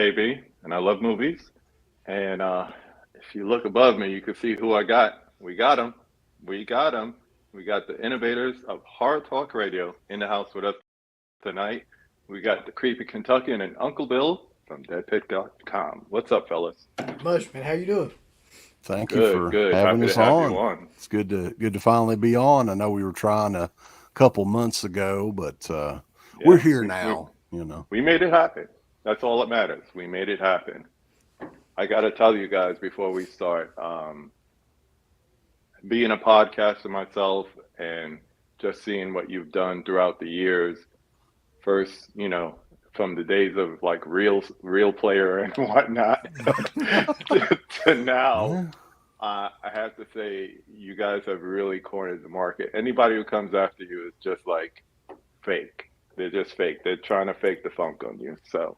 KB, and I love movies. And if you look above me, you can see who I got. We got them. We got them. We got the innovators of Hard Talk Radio in the house with us tonight. We got the creepy Kentuckian and Uncle Bill from deadpick.com. What's up, fellas? Much, man. How you doing? Thank you Good, for good. having Happy to us have you on. on. It's good to finally be on. I know we were trying a couple months ago, but we're Yeah, here we, now. we made it happen. That's all that matters. We made it happen. I got to tell you guys before we start, being a podcaster myself and just seeing what you've done throughout the years, first, from the days of like real player and whatnot to now, Yeah. I have to say you guys have really cornered the market. Anybody who comes after you is just like fake. They're just fake. They're trying to fake the funk on you. So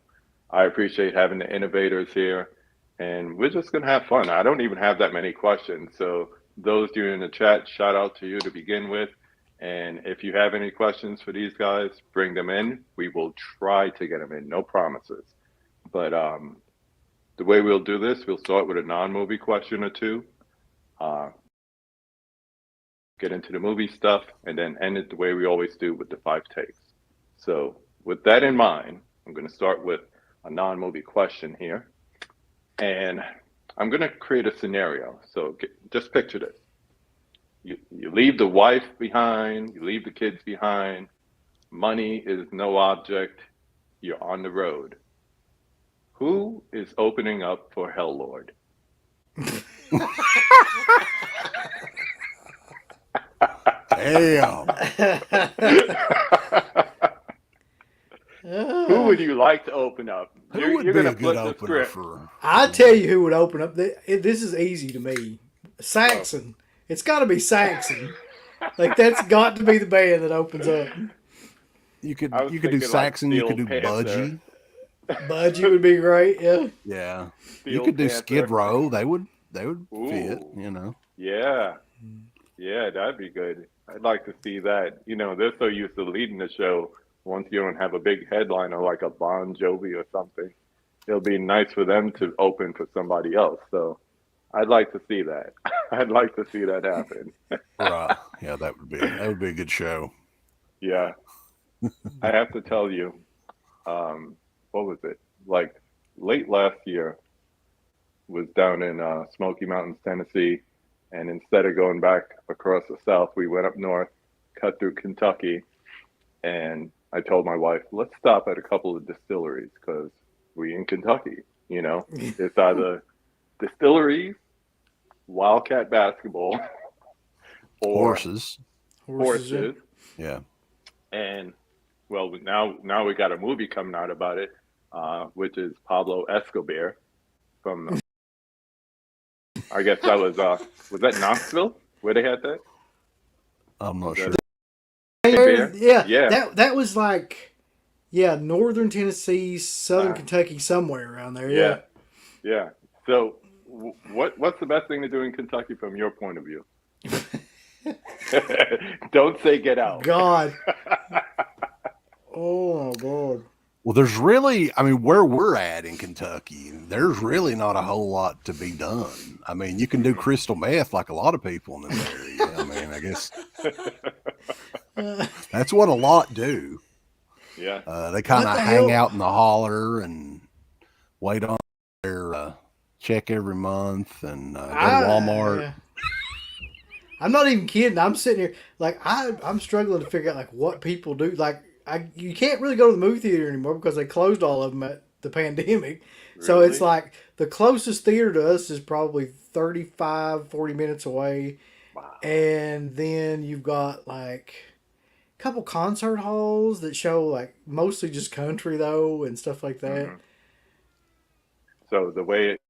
I appreciate having the innovators here, and we're just gonna have fun. I don't even have that many questions. So those of you in the chat, shout out to you to begin with. And if you have any questions for these guys, bring them in. We will try to get them in. No promises. But the way we'll do this, we'll start with a non-movie question or two, uh, get into the movie stuff, and then end it the way we always do with the five takes. So with that in mind, I'm going to start with a non-movie question here. And I'm going to create a scenario. So just picture this. You leave the wife behind, you leave the kids behind, money is no object, you're on the road. Who is opening up for Hell Lord? Damn. Who would you like to open up? Who would You're be going a to good flip the opener script. for? I tell you who would open up. This is easy to me. Saxon. It's got to be Saxon. Like that's got to be the band that opens up. You could I was you could do thinking like Saxon. You Steel could do Panther. Budgie. Budgie would be great. Yeah. Yeah. You Steel could do Skid Panther. Row. They would fit. Ooh, You know. yeah. Yeah, that'd be good. I'd like to see that. They're so used to leading the show. Once you don't have a big headliner like a Bon Jovi or something, it'll be nice for them to open for somebody else. So I'd like to see that. I'd like to see that happen. Right. Yeah, that would be a good show. Yeah, I have to tell you, what was it? Like late last year was down in Smoky Mountains, Tennessee, and instead of going back across the south, we went up north, cut through Kentucky, and I told my wife, let's stop at a couple of distilleries because we in Kentucky. It's either distilleries, Wildcat basketball, or Horses. Horses. Yeah. horses. Yeah. And well, now we got a movie coming out about it, which is Pablo Escobar from. I guess that was that Knoxville where they had that? I'm not Was sure. that Bear? Yeah. Yeah, That was like, northern Tennessee, southern uh, Kentucky, somewhere around there. yeah, Yeah. yeah. So, what's the best thing to do in Kentucky from your point of view? Don't say get out. God. Oh God. Well, there's really, where we're at in Kentucky, there's really not a whole lot to be done. You can do crystal meth like a lot of people in this area. I guess that's what a lot do. Yeah, They kind What of the hang hell? out in the holler and wait on their check every month and go to Walmart. Yeah. I'm not even kidding. I'm sitting here like I'm struggling to figure out like what people do. Like you can't really go to the movie theater anymore because they closed all of them at the pandemic. So it's really? like the closest theater to us is probably 35, 40 minutes away. Wow. And then you've got like a couple concert halls that show like mostly just country though and stuff like that. Hmm. So the way it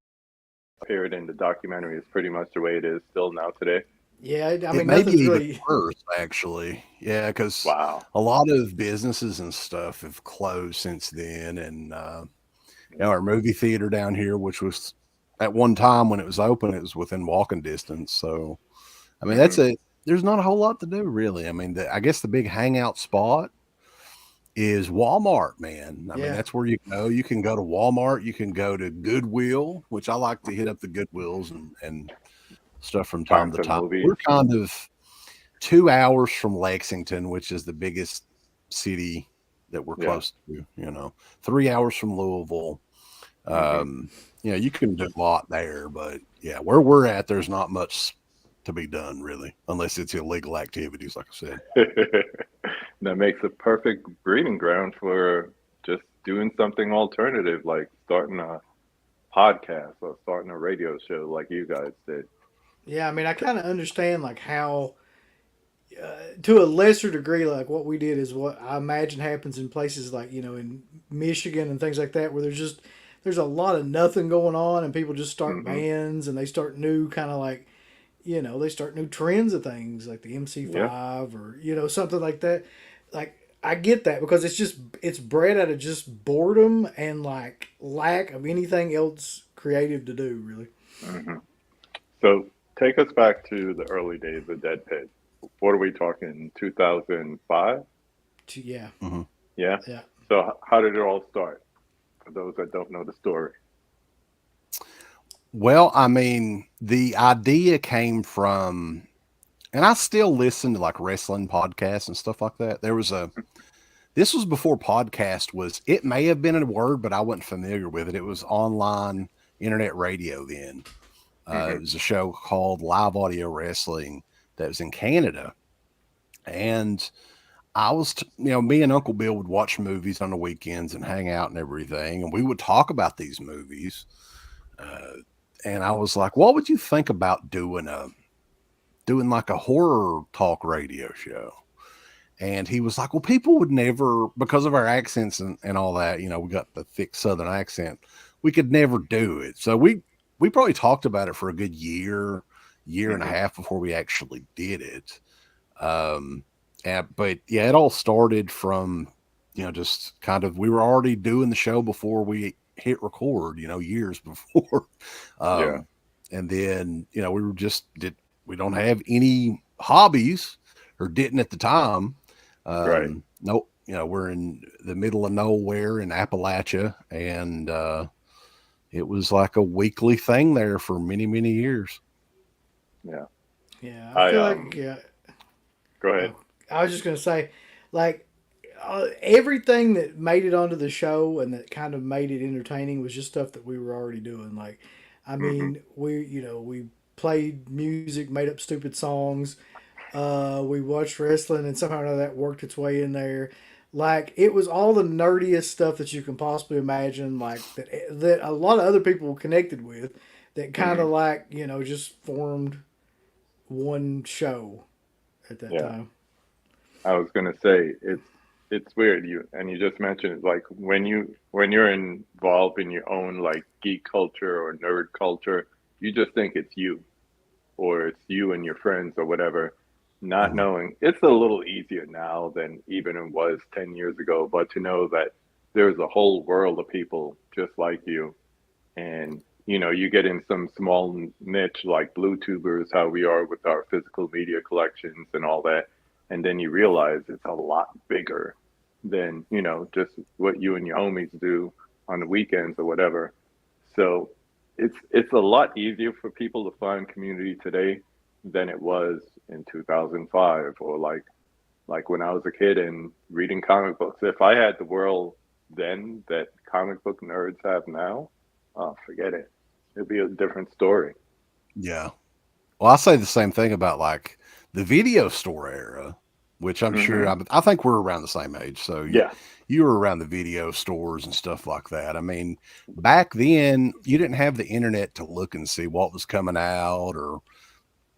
appeared in the documentary is pretty much the way it is still now today. Yeah, I It mean may be nothing's even really. worse, actually. Yeah, because Wow. a lot of businesses and stuff have closed since then. And, our movie theater down here, which was at one time when it was open, it was within walking distance. So, Hmm. there's not a whole lot to do, really. I guess the big hangout spot is Walmart, man. I mean, Yeah. that's where you go. You can go to Walmart. You can go to Goodwill, which I like to hit up the Goodwills and stuff from time Find to some time. movies. We're kind of 2 hours from Lexington, which is the biggest city that we're Yeah. close to, 3 hours from Louisville. Hmm. Um, you can do a lot there, but yeah, where we're at, there's not much to be done really, unless it's illegal activities, like I said. That makes a perfect breeding ground for just doing something alternative, like starting a podcast or starting a radio show like you guys did. Yeah, I mean, I kind of understand like how, to a lesser degree, like what we did is what I imagine happens in places like in Michigan and things like that, where there's a lot of nothing going on, and people just start Hmm. bands and they start new kind of like they start new trends of things like the Yeah, MC5 or something like that. Like I get that because it's bred out of just boredom and like lack of anything else creative to do, really. hmm. So take us back to the early days of Dead Pit. What are we talking? 2005? Yeah, Mhm. Yeah. yeah. So how did it all start? For those that don't know the story. Well, I mean, the idea came from, and I still listen to like wrestling podcasts and stuff like that. This was before podcast was, it may have been a word, but I wasn't familiar with it. It was online internet radio then. It Hmm. was a show called Live Audio Wrestling that was in Canada. And me and Uncle Bill would watch movies on the weekends and hang out and everything. And we would talk about these movies. Uh, and I was like, what would you think about doing like a horror talk radio show? And he was like, well, people would never, because of our accents and all that, we got the thick Southern accent, we could never do it. So we probably talked about it for a good year and a Hmm. half before we actually did it. Um, but yeah, it all started from, just kind of, we were already doing the show before we hit record, years before. Yeah. Um, and then, we don't have any hobbies or didn't at the time. Right. No, we're in the middle of nowhere in Appalachia, and it was like a weekly thing there for many, many years. Yeah. Yeah, I I feel like yeah. Go ahead. Oh, I was just gonna say, like, everything that made it onto the show and that kind of made it entertaining was just stuff that we were already doing. Like, I Hmm. mean, we played music, made up stupid songs. We watched wrestling, and somehow or another that worked its way in there. Like it was all the nerdiest stuff that you can possibly imagine. Like that a lot of other people connected with. That kind Hmm. of like just formed one show at that Yeah. time. I was gonna say it's weird you just mentioned it, like when you're involved in your own like geek culture or nerd culture, you just think it's you or it's you and your friends or whatever, not Mhm. knowing it's a little easier now than even it was 10 years ago, but to know that there's a whole world of people just like you, and you get in some small niche like blue tubers, how we are with our physical media collections and all that, and then you realize it's a lot bigger than just what you and your homies do on the weekends or whatever. So it's a lot easier for people to find community today than it was in 2005, or like when I was a kid and reading comic books. If I had the world then that comic book nerds have now, oh, forget it. It'd be a different story. Yeah. Well, I say the same thing about like the video store era, which I'm sure Hmm. I think we're around the same age. So Yeah. you were around the video stores and stuff like that. I mean, back then you didn't have the internet to look and see what was coming out, or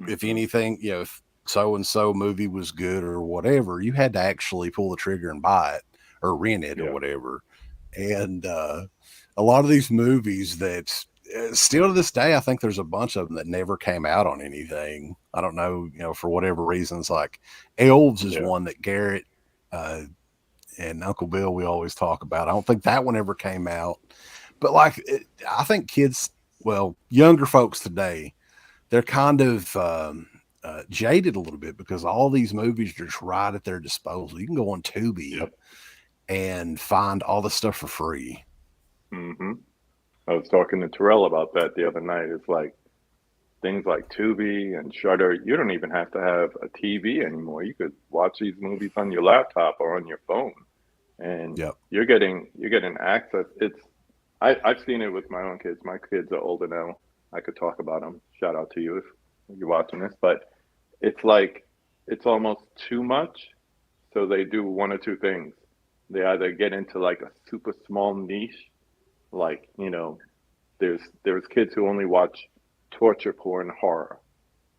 if Hmm. anything, if so and so movie was good or whatever. You had to actually pull the trigger and buy it or rent it or Yeah. whatever. And a lot of these movies that still to this day, I think there's a bunch of them that never came out on anything. I don't know, for whatever reasons. Like Elves is Yeah. one that Garrett uh, and Uncle Bill we always talk about. I don't think that one ever came out. But like, I think kids, well, younger folks today, they're kind of jaded a little bit because all these movies are just right at their disposal. You can go on Tubi Yep. and find all the stuff for free. Hmm. I was talking to Terrell about that the other night. It's like things like Tubi and Shudder. You don't even have to have a TV anymore. You could watch these movies on your laptop or on your phone, and Yep. you're getting access. I've seen it with my own kids. My kids are older now. I could talk about them. Shout out to you if you're watching this, but it's like it's almost too much. So they do one or two things. They either get into like a super small niche, like there's kids who only watch torture porn horror,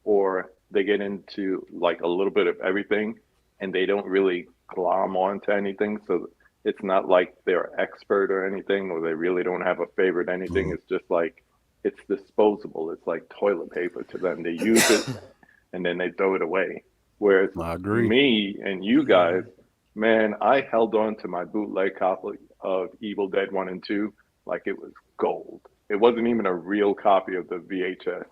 or they get into like a little bit of everything, and they don't really glom onto anything. So it's not like they're expert or anything, or they really don't have a favorite anything. Mm, It's just like it's disposable. It's like toilet paper to them. They use it and then they throw it away. Whereas I agree. me and you Yeah. guys, man, I held on to my bootleg copy of Evil Dead 1 and 2 like it was gold. It wasn't even a real copy of the VHS.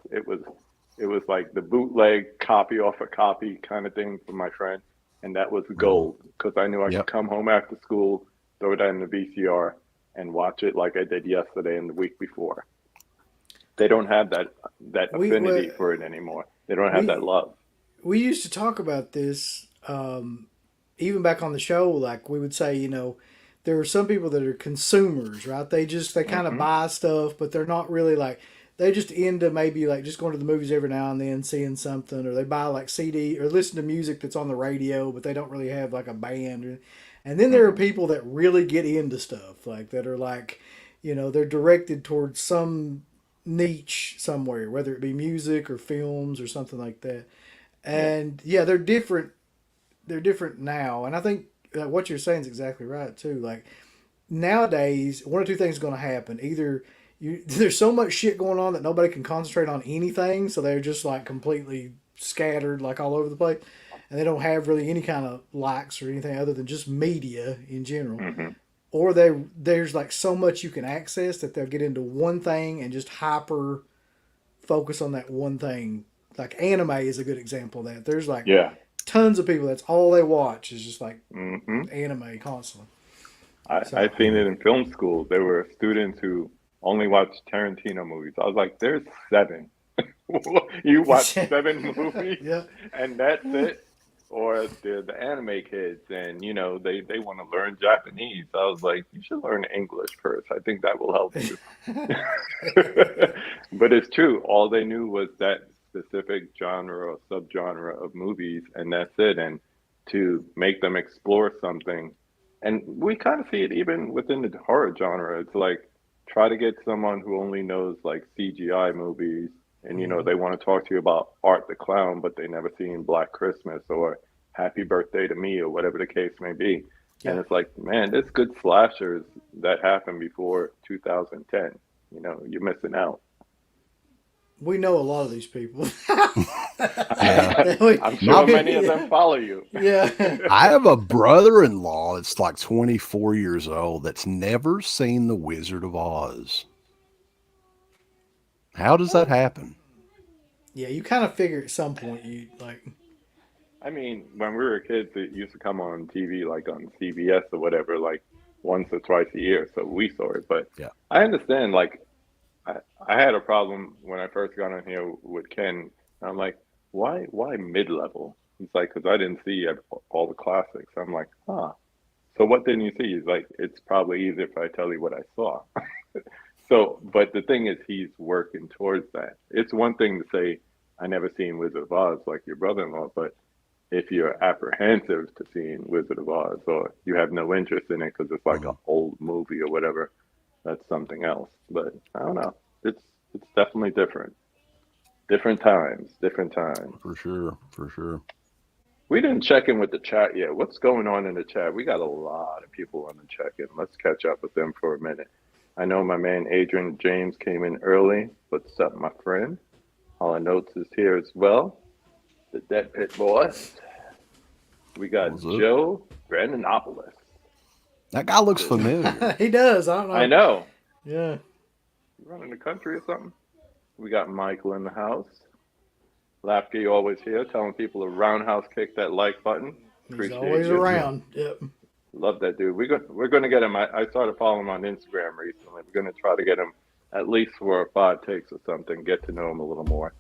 It was like the bootleg copy off a copy kind of thing from my friend, and that was Mm, gold because I knew I could yep. come home after school, throw it in the VCR, and watch it like I did yesterday and the week before. They don't have that We affinity we for it anymore. They don't have that we love. we used to talk about this even back on the show. Like we would say, there are some people that are consumers, right? They kind of Hmm. buy stuff, but they're not really like they just into maybe like just going to the movies every now and then, seeing something, or they buy like CD or listen to music that's on the radio, but they don't really have like a band. And then there are Hmm. people that really get into stuff, like that are like, they're directed towards some niche somewhere, whether it be music or films or something like that. Yeah. And yeah, they're different. They're different now, and I think what you're saying is exactly right too. Like nowadays, one or two things is going to happen. Either there's so much shit going on that nobody can concentrate on anything, so they're just like completely scattered, like all over the place, and they don't have really any kind of likes or anything other than just media in general. Hmm. Or there's like so much you can access that they'll get into one thing and just hyper focus on that one thing. Like anime is a good example of that. There's like Yeah. tons of people that's all they watch is just like Hmm. anime constantly. I So seen it in film school. There were students who only watched Tarantino movies. I was like, there's seven. You watch seven movies yeah, and that's it? Or the anime kids and they want to learn Japanese. I was like, you should learn English first. I think that will help you. But it's true. All they knew was that specific genre or subgenre of movies, and that's it. And to make them explore something, and we kind of see it even within the horror genre. It's like try to get someone who only knows like CGI movies, and hmm, they want to talk to you about Art the Clown, but they never seen Black Christmas or Happy Birthday to Me or whatever the case may be. And yeah. it's like, man, there's good slashers that happened before 2010. You're missing out. We know a lot of these people. Yeah. I'm My sure many of them follow you. yeah. I have a brother-in-law that's like 24 years old that's never seen The Wizard of Oz. How does that happen? Yeah, you kind of figure at some point you like. I mean, when we were kids, it used to come on TV, like on CBS or whatever, like once or twice a year. So we saw it. But Yeah. I understand, like, I, I had a problem when I first got on here with Ken. I'm like, why mid-level? He's like, because I didn't see all the classics. I'm like, huh. So what didn't you see? He's like, it's probably easier if I tell you what I saw. So, but the thing is, he's working towards that. It's one thing to say, I never seen Wizard of Oz like your brother-in-law, but if you're apprehensive to seeing Wizard of Oz or you have no interest in it because it's like an Mhm. old movie or whatever, that's something else. But I don't know. It's it's definitely different. Different times, different times. For sure. For sure. We didn't check in with the chat yet. What's going on in the chat? We got a lot of people on the check-in. Let's catch up with them for a minute. I know my man Adrian James came in early. What's up, my friend? All our notes is here as well. The Dead Pit Boys. We got What's up? Joe Brandonopoulos. That guy looks familiar. he does. I don't I know. know. Yeah, You running the country or something? We got Michael in the house. Lapke always here, telling people to roundhouse kick that like button. he's Appreciate always you. Yeah. around. Yep. Love that dude. We're gonna get him. I started following him on Instagram recently. We're gonna try to get him at least for 5 takes or something. Get to know him a little more.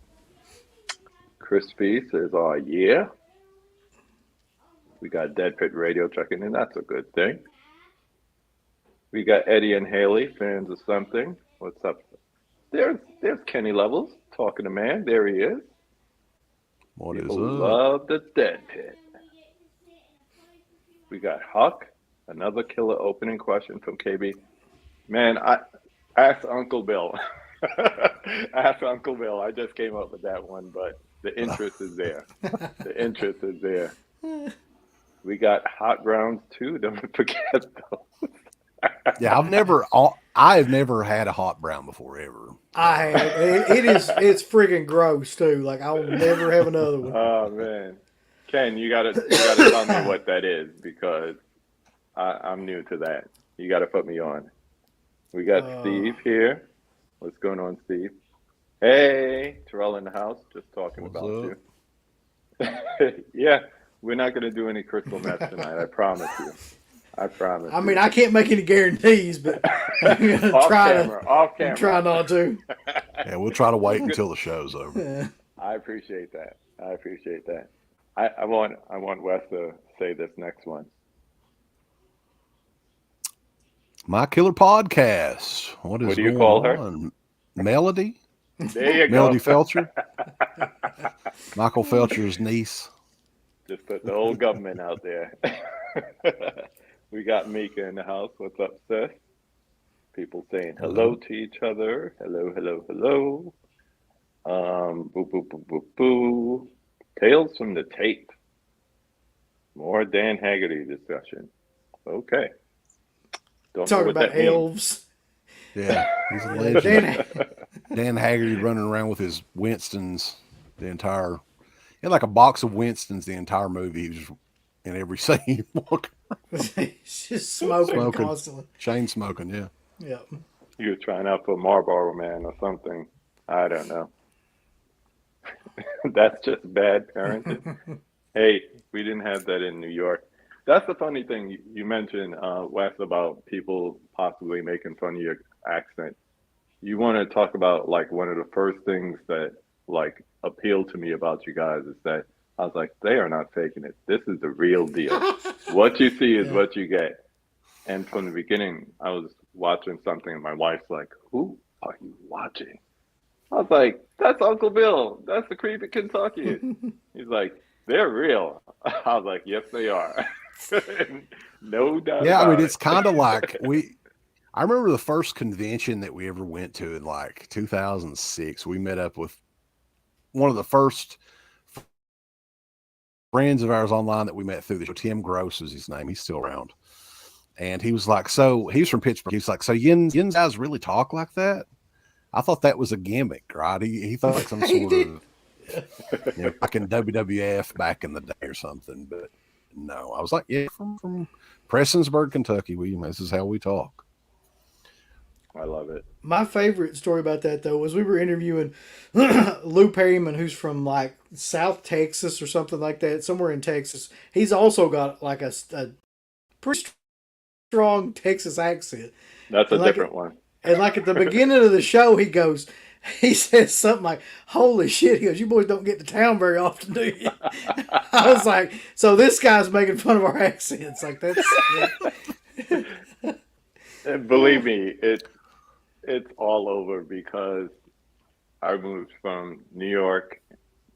Crispy says, "Oh yeah." We got Dead Pit Radio checking in. That's a good thing. We got Eddie and Haley, fans of something. What's up? There's Kenny Levels talking to man. There he is. What People is up? love the Dead Pit. We got Huck, another killer opening question from KB. Man, I ask Uncle Bill. Ask Uncle Bill. I just came up with that one, but the interest is there. The interest is there. We got Hot Browns too. Don't forget those. Yeah, I have never had a hot brown before ever. I have. It's freaking gross too. Like I'll never have another one. Oh man, Ken, you gotta tell me what that is because I'm new to that. You gotta put me on. We got Steve here. What's going on, Steve? Hey, Terrell in the house. Just talking What's about up? you. Yeah, we're not gonna do any crystal meth tonight. I promise you. I promise. I mean, I can't make any guarantees, but I'm gonna off try camera, off camera. try not to. Yeah, we'll try to wait until the show's over. Yeah. I appreciate that. I appreciate that. I want Wes to say this next one. My Killer Podcast. What What is do you going call her? on? Melody? There you go. Melody Felcher? Michael Felcher's niece. Just put the whole government out there. We got Mika in the house. What's up, sis? People saying hello to each other. Hello, hello, hello. Boo, boo, boo, boo, boo. Tales from the tape. More Dan Haggerty discussion. Okay. Don't know Talking what about that means. elves. Yeah, he's a legend. Dan Haggerty running around with his Winstons the entire, he had like a box of Winstons the entire movie. He was in every scene. He's just smoking constantly. Chain smoking, yeah. Yeah. He was trying out for Marlboro Man or something. I don't know. That's just bad parenting. Hey, we didn't have that in New York. That's the funny thing. You mentioned, Wes, about people possibly making fun of your accent. You want to talk about like one of the first things that like appealed to me about you guys is that I was like, they are not faking it. This is the real deal. What you see is what you get. And from the beginning, I was watching something and my wife's like, who are you watching? I was like, that's Uncle Bill. That's the creepy Kentuckian. He's like, they're real. I was like, yes, they are. No doubt. Yeah, I about mean, it's it. kind of like I remember the first convention that we ever went to in like 2006. We met up with one of the first friends of ours online that we met through the show. Tim Gross is his name. He's still around. And he was like, so he's from Pittsburgh. He's like, so Yin guys really talk like that? I thought that was a gimmick, right? He thought like some sort of, like in WWF back in the day or something. But no, I was like, yeah, from Prestonsburg, Kentucky. This is how we talk. I love it. My favorite story about that though was we were interviewing Lou Perryman, who's from like South Texas or something like that, somewhere in Texas. He's also got like a pretty strong Texas accent. That's a And like different one. And like at the beginning of the show, he says something like, "Holy shit!" He goes, "You boys don't get to town very often, do you?" I was like, "So this guy's making fun of our accents." Like that's. Yeah. And believe me, it's all over because I moved from New York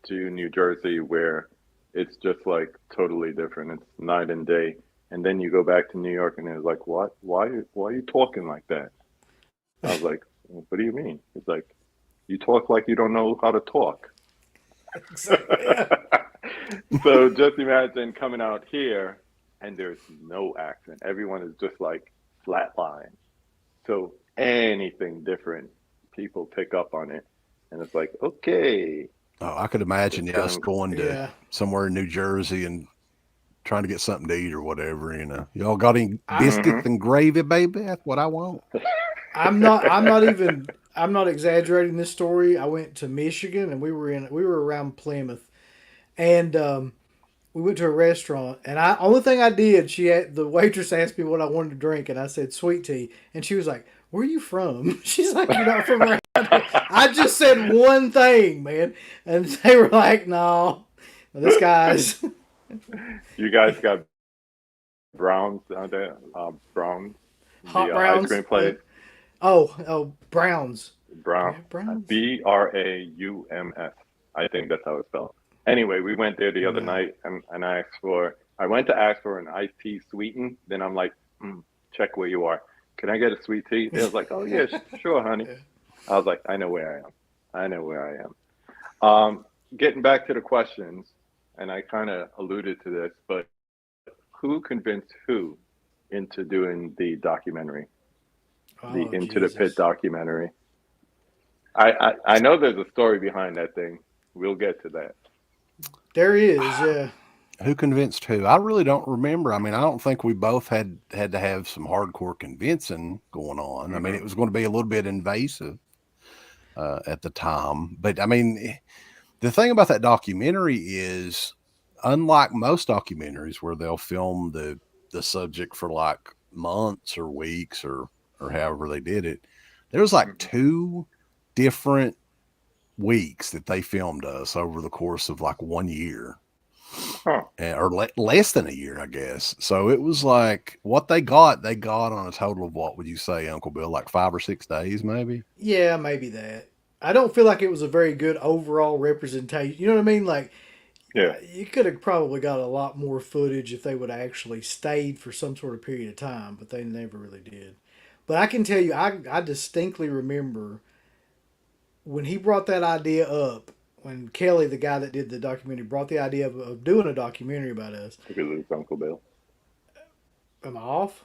to New Jersey where it's just like totally different. It's night and day. And then you go back to New York and it's like, what? Why are you talking like that? I was like, what do you mean? He's like, you talk like you don't know how to talk. So just imagine coming out here and there's no accent. Everyone is just like flatline. So anything different, people pick up on it. And it's like, okay. Oh, I could imagine us going to somewhere in New Jersey and trying to get something to eat or whatever, Y'all got any biscuits and gravy, baby? That's what I want. I'm not exaggerating this story. I went to Michigan and we were around Plymouth, and we went to a restaurant, and I only thing I did, the waitress asked me what I wanted to drink, and I said sweet tea, and she was like, "Where are you from?" She's like, "You're not from around here." I just said one thing, man, and they were like, "No, this guy's You guys got Browns down there? Browns, hot the ice browns." cream place. Oh, Browns. Do we Brown, have Browns? Brams. I think that's how it's spelled. Anyway, we went there the other No. night, and I went to ask for an iced tea sweetened. Then I'm like, check where you are. Can I get a sweet tea? They was like, oh yeah, sure, honey. Yeah. I was like, I know where I am. I know where I am. Getting back to the questions, and I kind of alluded to this, but who convinced who into doing the documentary, the Oh Into the Pit Jesus. documentary? I know there's a story behind that thing. We'll get to that. There is, yeah. Who convinced who? I really don't remember. I mean, I don't think we both had to have some hardcore convincing going on. I mean, Hmm. it was going to be a little bit invasive at the time, but I mean, the thing about that documentary is, unlike most documentaries where they'll film the subject for like months or weeks or however they did it, there was like Hmm. two different weeks that they filmed us over the course of like 1 year Huh. or less than a year, I guess. So it was like what they got on a total of what would you say, Uncle Bill, like 5 or 6 days, maybe? Yeah, maybe that. I don't feel like it was a very good overall representation. You know what I mean? Like, Yeah. you could have probably got a lot more footage if they would have actually stayed for some sort of period of time, but they never really did. But I can tell you, I distinctly remember when he brought that idea up, when Kelly, the guy that did the documentary, brought the idea of doing a documentary about us. We could lose Uncle Bill. Am I off?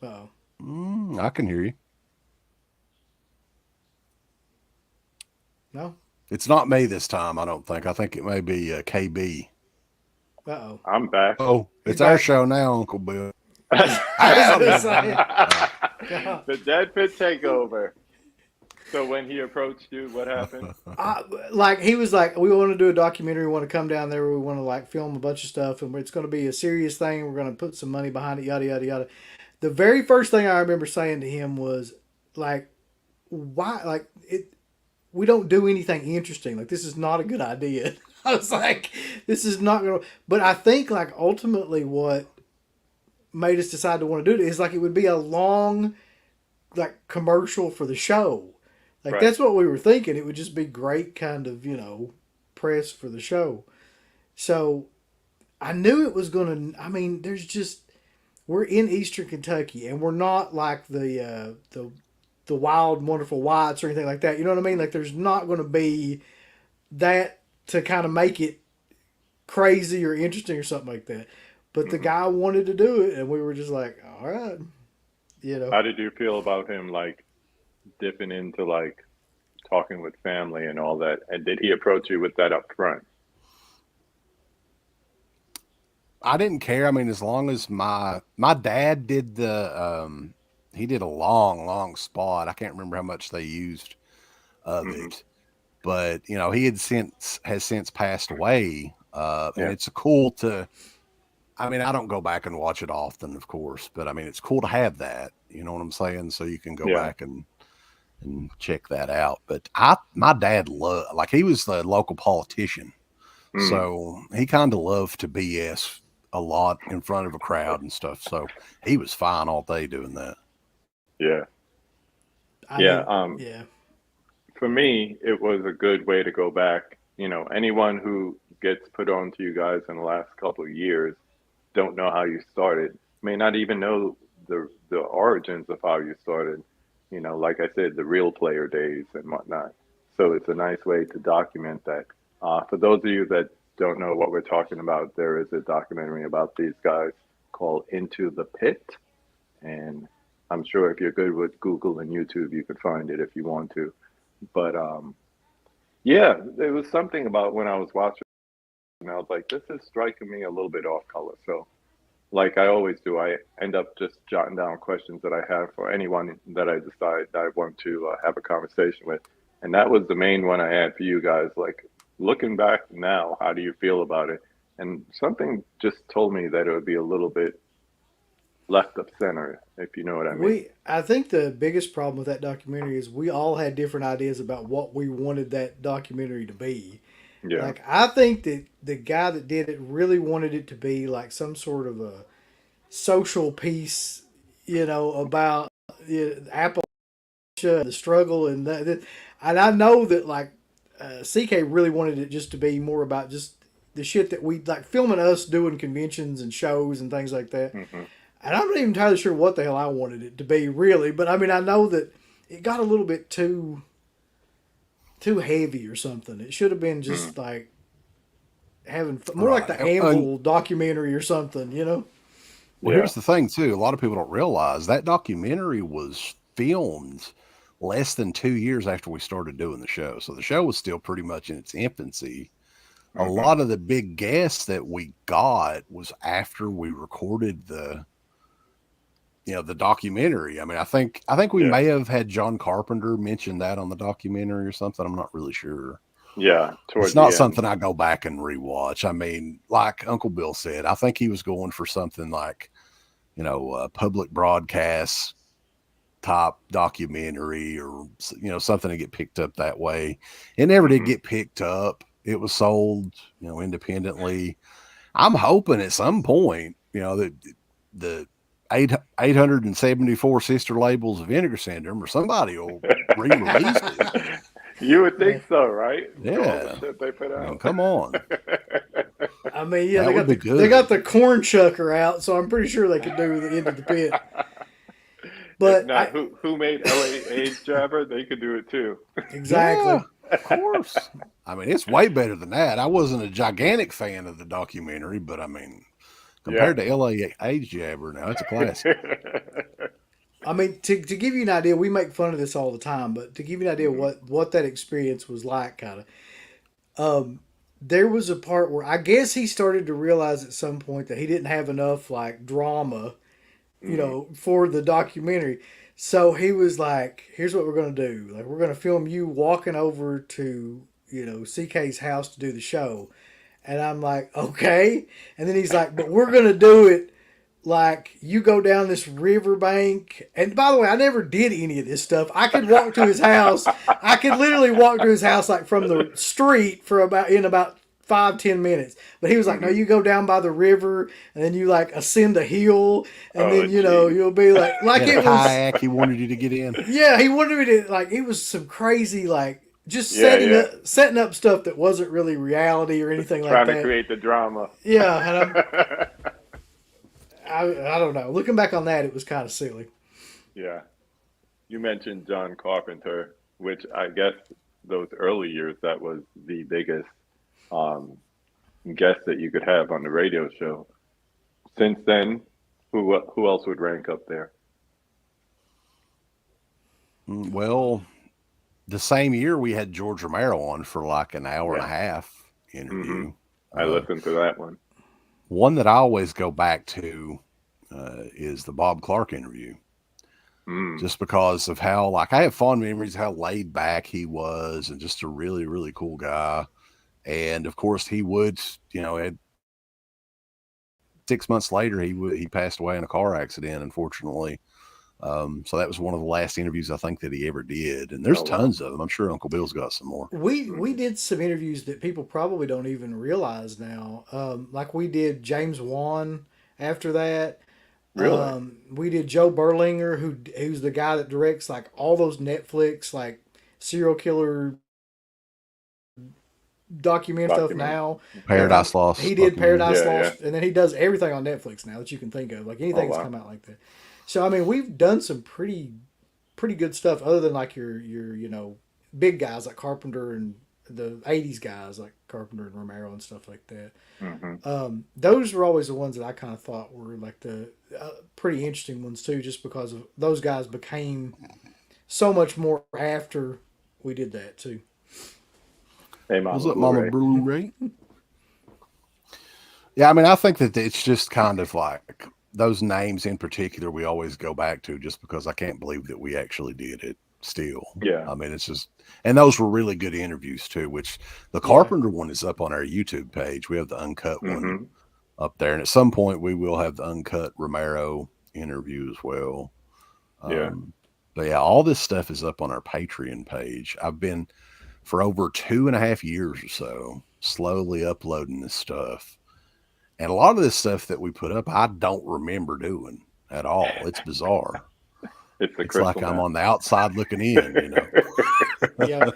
Oh. I can hear you. No? It's not me this time, I don't think. I think it may be KB. Uh oh. I'm back. Oh, He's it's our back. show now, Uncle Bill. I was going to Howdy. say, Oh. God. The Dead Pit takeover. So when he approached you, what happened? Like he was like, we want to do a documentary. We want to come down there. We want to like film a bunch of stuff, and it's going to be a serious thing. We're going to put some money behind it. Yada yada yada. The very first thing I remember saying to him was like, "Why? Like it? We don't do anything interesting. Like this is not a good idea." I was like, "This is not going to." But I think like ultimately what made us decide to want to do it is like it would be a long like commercial for the show. Like Right. that's what we were thinking. It would just be great kind of, press for the show. So I knew it was gonna I mean, there's just we're in Eastern Kentucky and we're not like the wild wonderful whites or anything like that. You know what I mean? Like there's not gonna be that to kind of make it crazy or interesting or something like that. But the Hmm. guy wanted to do it and we were just like, all right, you know. How did you feel about him like dipping into like talking with family and all that? And did he approach you with that up front? I didn't care. I mean, as long as my dad did he did a long spot. I can't remember how much they used of Hmm. it, but he has since passed away. And Yeah. it's cool to. I mean, I don't go back and watch it often, of course, but I mean, it's cool to have that. You know what I'm saying? So you can go Yeah. back and check that out. But my dad loved, like, he was the local politician, Mm. so he kind of loved to BS a lot in front of a crowd and stuff. So he was fine all day doing that. Yeah. I Yeah. mean, yeah. For me, it was a good way to go back. Anyone who gets put on to you guys in the last couple of years don't know how you started, may not even know the origins of how you started. Like I said, the real player days and whatnot. So it's a nice way to document that. For those of you that don't know what we're talking about, there is a documentary about these guys called Into the Pit, and I'm sure if you're good with Google and YouTube, you could find it if you want to. But yeah, there was something about when I was watching, and I was like, this is striking me a little bit off color. So, like I always do, I end up just jotting down questions that I have for anyone that I decide that I want to have a conversation with. And that was the main one I had for you guys. Like, looking back now, how do you feel about it? And something just told me that it would be a little bit left of center, if you know what I mean. I think the biggest problem with that documentary is we all had different ideas about what we wanted that documentary to be. Yeah. Like I think that the guy that did it really wanted it to be like some sort of a social piece, about Appalachia, the struggle, and and I know that like CK really wanted it just to be more about just the shit that we like filming us doing conventions and shows and things like that. Hmm. And I'm not even entirely sure what the hell I wanted it to be really, but I mean I know that it got a little bit too heavy or something. It should have been Hmm. just like having more like the Right. Anvil documentary or something. Well, Yeah. here's the thing, too. A lot of people don't realize that documentary was filmed less than 2 years after we started doing the show. So the show was still pretty much in its infancy. A Hmm. lot of the big guests that we got was after we recorded the documentary. I mean, I think we Yeah. may have had John Carpenter mention that on the documentary or something. I'm not really sure. Yeah. It's Toward the not end. something I go back and rewatch. I mean, like Uncle Bill said, I think he was going for something like, public broadcast top documentary or, something to get picked up that way. It never did Hmm. get picked up. It was sold, independently. I'm hoping at some point, that the 874 sister labels of Vinegar Syndrome or somebody will re-release it. You would Yeah. think so, right? With all the Yeah. shit they put out. Come on. I mean, yeah, That would be they good. got the corn chucker out, so I'm pretty sure they could do the end of the pit. If But not, who made LA Age Jabber? They could do it too. Yeah, exactly. of course. I mean, it's way better than that. I wasn't a gigantic fan of the documentary, but I mean, Yeah. compared to LA Age Jabber, now it's a classic. I mean, to give you an idea, we make fun of this all the time, but to give you an idea Hmm. what that experience was like, kind of, there was a part where I guess he started to realize at some point that he didn't have enough like drama, Hmm. for the documentary. So he was like, "Here's what we're gonna do. Like, we're gonna film you walking over to CK's house to do the show." And I'm like, "Okay." And then he's like, "But we're gonna do it like you go down this riverbank." And by the way, I never did any of this stuff. I could walk to his house. I could literally walk to his house like from the street for about 5-10 minutes. But he was like, "No, Hmm. you go down by the river and then you like ascend a hill and Oh, then geez. you'll be like He had a it was." kayak he wanted you to get in. Yeah, he wanted me to like. It was some crazy like just Yeah, yeah. setting up stuff that wasn't really reality or anything like Trying to that. create the drama. Yeah, and I don't know. Looking back on that, it was kind of silly. Yeah. You mentioned John Carpenter, which I guess those early years that was the biggest um, guest that you could have on the radio show. Since then, who else would rank up there? Well, the same year we had George Romero on for like an hour and a Yeah. half Hmm. interview. I Uh, listened to that one. One that I always go back to is the Bob Clark interview, Mm. just because of how, like, I have fond memories of how laid back he was and just a really, really cool guy. And of course, he would, at 6 months later, he passed away in a car accident, unfortunately. So that was one of the last interviews I think that he ever did. And there's Oh wow. tons of them. I'm sure Uncle Bill's got some more. We Hmm. did some interviews that people probably don't even realize now. Like we did James Wan after that. Really? We did Joe Berlinger, who's the guy that directs like all those Netflix like serial killer documentary stuff Document. now. Yeah. Paradise Lost. He did documentary. Paradise Yeah, yeah. Lost, and then he does everything on Netflix now that you can think of. Like Oh anything that's wow. come out like that. So I mean, we've done some pretty good stuff, other than like your big guys like Carpenter and the '80s guys like Carpenter and Romero and stuff like that. Hmm. Those were always the ones that I kind of thought were like the pretty interesting ones too, just because of those guys became so much more after we did that too. Hey, What's Mama up, Mama Blu-ray. Blu-ray? Yeah, I mean, I think that it's just kind of like those names in particular we always go back to just because I can't believe that we actually did it. still. Yeah. I mean, it's just, and those were really good interviews too, which the Carpenter one is up on our YouTube page. We have the uncut one up there. And at some point we will have the uncut Romero interview as well. Yeah. But yeah, all this stuff is up on our Patreon page. I've been for over 2.5 years or so, slowly uploading this stuff. And a lot of this stuff that we put up, I don't remember doing at all. It's bizarre. It's like I'm on the outside looking in, you know. Yeah.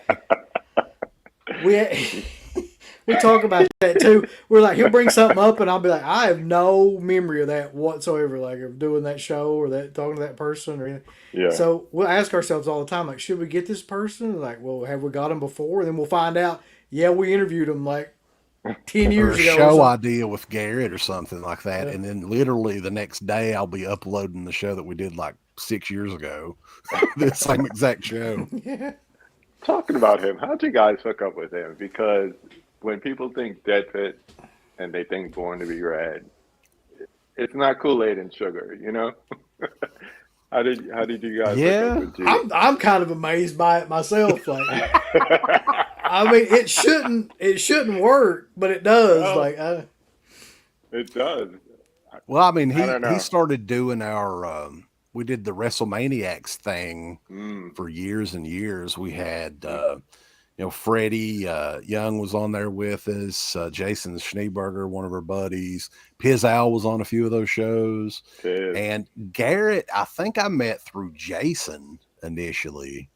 We talk about that too. We're like, he'll bring something up, and I'll be like, I have no memory of that whatsoever, like of doing that show or that talking to that person or anything. Yeah. So we'll ask ourselves all the time, like, should we get this person? Like, well, have we got him before? And then we'll find out. Yeah, we interviewed him like 10 years or a ago. Show idea with Garrett or something like that, Yeah. and then literally the next day I'll be uploading the show that we did like 6 years ago, the same exact show. Yeah. Talking about him, how'd you guys hook up with him? Because when people think Dead Fit and they think Born to Be Rad, it's not Kool-Aid and sugar, you know? How did you guys hook up with G? I'm kind of amazed by it myself. Like, I mean, it shouldn't work, but it does. Well, it does. Well, I mean, I don't know. he started doing our we did the WrestleManiacs thing for years and years. We had Freddie Young was on there with us, Jason Schneeberger, one of our buddies. Piz Al was on a few of those shows. Piz. And Garrett, I think I met through Jason initially.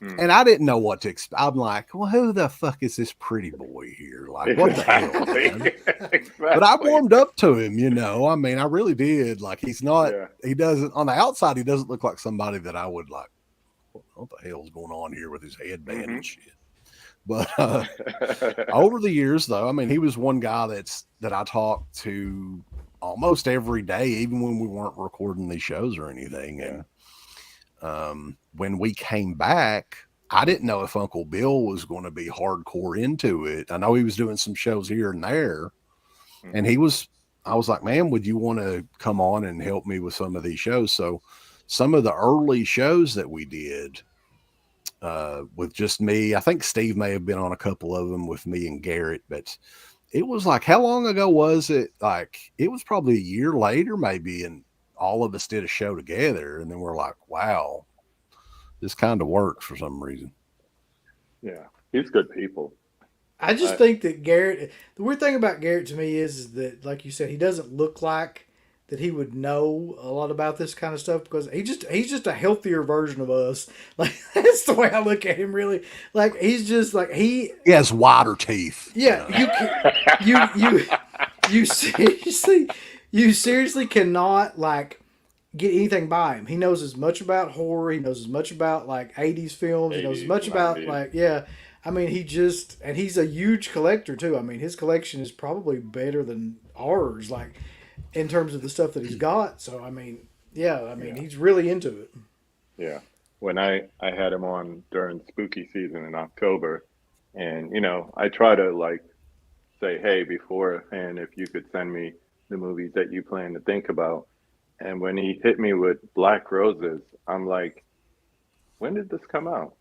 And I didn't know what to expect. I'm like, well, who the fuck is this pretty boy here? Like, what the hell, man? Exactly. But I warmed up to him, you know. I mean, I really did. Like, he's not, he doesn't, on the outside, he doesn't look like somebody that I would like, what the hell's going on here with his headband and shit. But over the years, though, I mean, he was one guy that I talked to almost every day, even when we weren't recording these shows or anything. And when we came back, I didn't know if Uncle Bill was going to be hardcore into it. I know he was doing some shows here and there, and I was like, man, would you want to come on and help me with some of these shows? So some of the early shows that we did with just me, I think Steve may have been on a couple of them with me and Garrett, but it was like, how long ago was it? Like, it was probably a year later, maybe, and all of us did a show together, and then we're like, wow, this kind of works for some reason. Yeah, he's good people. I just think that Garrett, the weird thing about Garrett to me is that, like you said, he doesn't look like that he would know a lot about this kind of stuff, because he's just a healthier version of us. Like, that's the way I look at him, really. Like, he's just like, he has wider teeth. Yeah, you seriously cannot like get anything by him. He knows as much about horror. He knows as much about like 80s films. He knows as much 90s. about like, I mean, and he's a huge collector too. I mean, his collection is probably better than ours, like in terms of the stuff that he's got. So I mean, he's really into it. Yeah. When I had him on during spooky season in October, and I try to like say, hey, beforehand, if you could send me the movies that you plan to think about. And when he hit me with Black Roses, I'm like, when did this come out?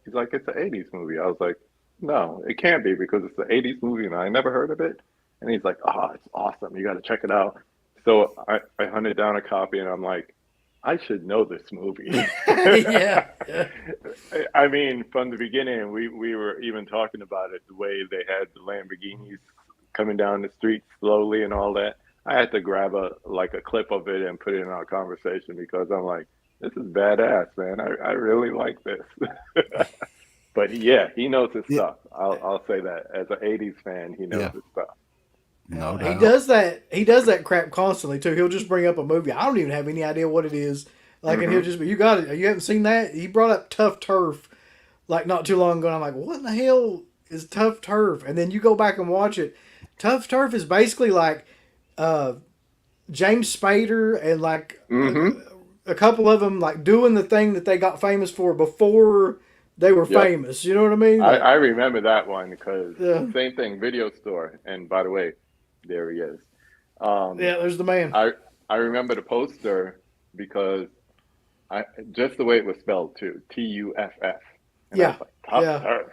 He's like, it's an 80s movie. I was like, no, it can't be, because it's an 80s movie and I never heard of it. And he's like, oh, it's awesome. You got to check it out. So I hunted down a copy, and I'm like, I should know this movie. Yeah. I mean, from the beginning, we were even talking about it, the way they had the Lamborghinis coming down the street slowly and all that. I had to grab a clip of it and put it in our conversation, because I'm like, this is badass, man. I really like this. But yeah, he knows his stuff. I'll say that. As an 80s fan, he knows his stuff. No doubt. He does that crap constantly too. He'll just bring up a movie. I don't even have any idea what it is. Like, and he'll just be, you got it. You haven't seen that? He brought up Tough Turf like not too long ago. And I'm like, what in the hell is Tough Turf? And then you go back and watch it. Tough Turf is basically like James Spader and like a couple of them like doing the thing that they got famous for before they were famous. You know what I mean? Like, I remember that one, because same thing, Video Store. And by the way, there he is. There's the man. I remember the poster, because I just the way it was spelled too, Tuff, and I was Yeah, like, Tough yeah. Turf.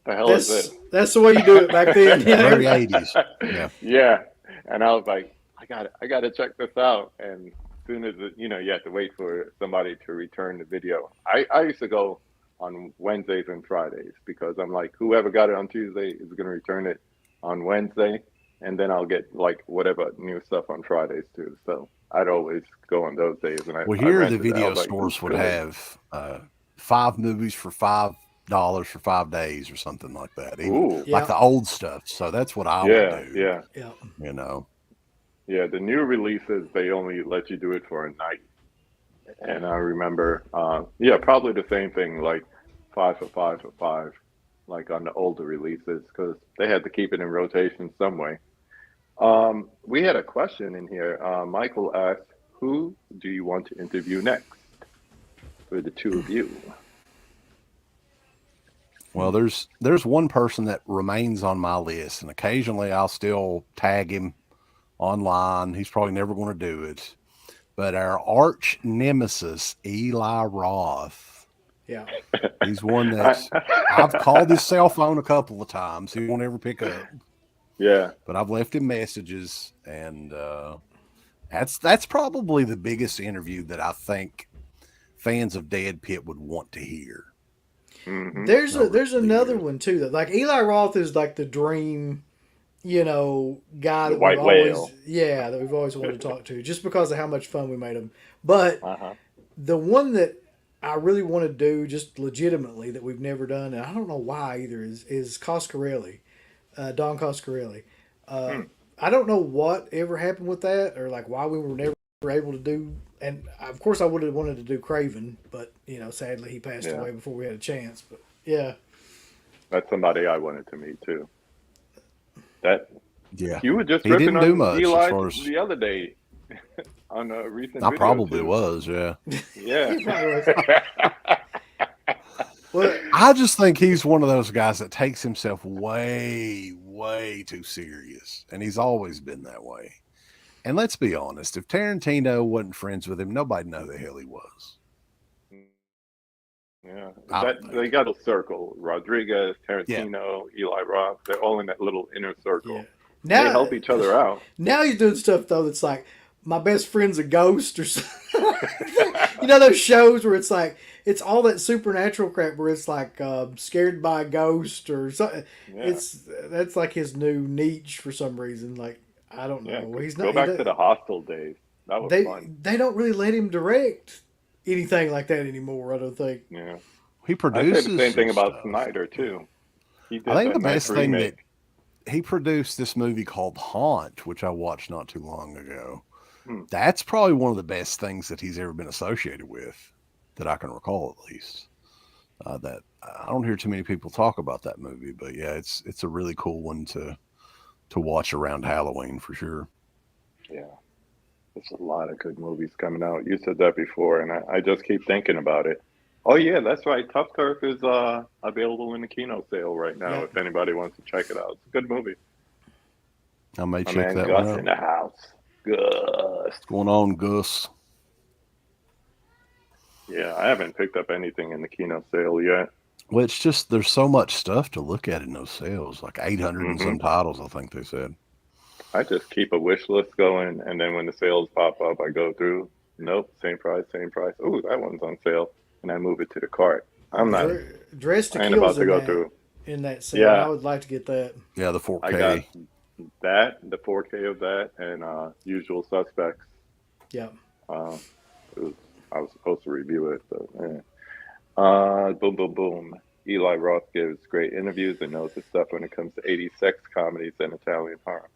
The hell is this? That's the way you do it back then. Yeah, Very 80s. Yeah. Yeah, and I was like, I got to check this out. And as soon as you have to wait for somebody to return the video. I used to go on Wednesdays and Fridays because I'm like, whoever got it on Tuesday is going to return it on Wednesday, and then I'll get like whatever new stuff on Fridays too. So I'd always go on those days, and Well, I here the rented it. I video was like, this stores is would good. have 5 movies for $5 for 5 days or something like that. Even Ooh, like yeah, the old stuff. So that's what I would yeah, do. yeah, yeah. You know. yeah. The new releases they only let you do it for a night. And I remember, yeah, probably the same thing, like 5 for 5 for 5, like on the older releases, because they had to keep it in rotation some way. We had a question in here. Michael asked, "Who do you want to interview next for the two of you?" Well, there's one person that remains on my list, and occasionally I'll still tag him online. He's probably never going to do it. But our arch nemesis, Eli Roth, Yeah. he's one that I've I- called his cell phone a couple of times. He won't ever pick up, yeah, but I've left him messages, and that's probably the biggest interview that I think fans of Dead Pit would want to hear over There's the another years. one too that like Eli Roth is like the dream, guy the that we've white always whale. that we've always wanted to talk to just because of how much fun we made him. But Uh-huh. the one that I really want to do just legitimately that we've never done, and I don't know why either, is Coscarelli, Don Coscarelli. Uh, Hmm. I don't know what ever happened with that, or like why we were never able to do. And of course, I would have wanted to do Craven, but sadly he passed Yeah, away before we had a chance. But yeah, that's somebody I wanted to meet too. That Yeah, you were just he ripping didn't do on much as Eli far as the other day on a recent I video probably too. was. Yeah, Yeah. he probably was. Well, I just think he's one of those guys that takes himself way, way too serious, and he's always been that way. And let's be honest, if Tarantino wasn't friends with him, nobody'd know who the hell he was. Yeah, I that don't they think. got a circle. Rodriguez, Yeah, Tarantino, Eli Roth, they're all in that little inner yeah. circle. And they Now, help each other out. now he's doing stuff though that's like my best friend's a ghost or something. Those shows where it's like it's all that supernatural crap where it's like scared by a ghost or something. Yeah, It's that's like his new niche for some reason. Like I don't yeah. know. He's not. Go back to the hostel days. That was fun. They don't really let him direct anything like that anymore. I don't think. Yeah. he I say the produces same some thing about stuff. Snyder too. He I did think the that nice best thing that remake. he produced this movie called Haunt, which I watched not too long ago. Hmm. That's probably one of the best things that he's ever been associated with, that I can recall at least. That I don't hear too many people talk about that movie, but yeah, it's a really cool one to watch around Halloween for sure. Yeah. There's a lot of good movies coming out. You said that before, and I just keep thinking about it. Oh yeah, that's right. Tough Turf is available in the Kino sale right now. Yeah. If anybody wants to check it out, it's a good movie. I may My check man that one Gus out. in the house. Gus. What's going on, Gus? Yeah, I haven't picked up anything in the Kino sale yet. Well, it's just there's so much stuff to look at in those sales, like 800 and Hmm. some titles, I think they said. I just keep a wish list going, and then when the sales pop up, I go through. Nope, same price, same price. Ooh, that one's on sale, and I move it to the cart. I'm not. Dress to I ain't Kill's about to go through. in that sale. I Yeah, would like to get that. Yeah, the I got 4K. that, the 4K of that, and Usual Suspects. Yeah. Uh, it was, I was supposed to review it, but boom, boom, boom. Eli Roth gives great interviews and knows his stuff when it comes to 80s sex comedies and Italian horror.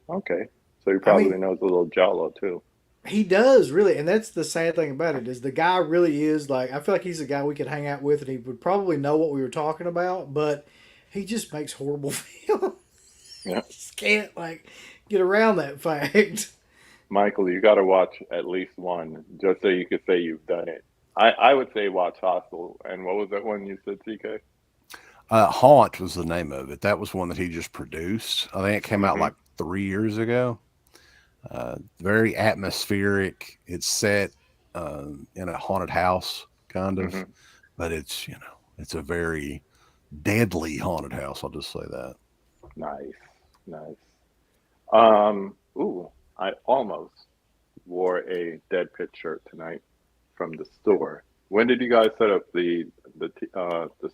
Okay, so he I probably mean, knows a little Giallo too. he does really, and that's the sad thing about it is the guy really is like I feel like he's a guy we could hang out with, and he would probably know what we were talking about, but he just makes horrible films. Yeah, Just can't like get around that fact. Michael, you got to watch at least one just so you could say you've done it. I would say watch Hostel. And what was that one you said, TK? Haunt was the name of it. That was one that he just produced. I think it came out Mm-hmm. like 3 years ago. Very atmospheric. It's set in a haunted house, kind of. Hmm. But it's it's a very deadly haunted house. I'll just say that. Nice, nice. Ooh, I almost wore a Dead Pit shirt tonight from the store. When did you guys set up the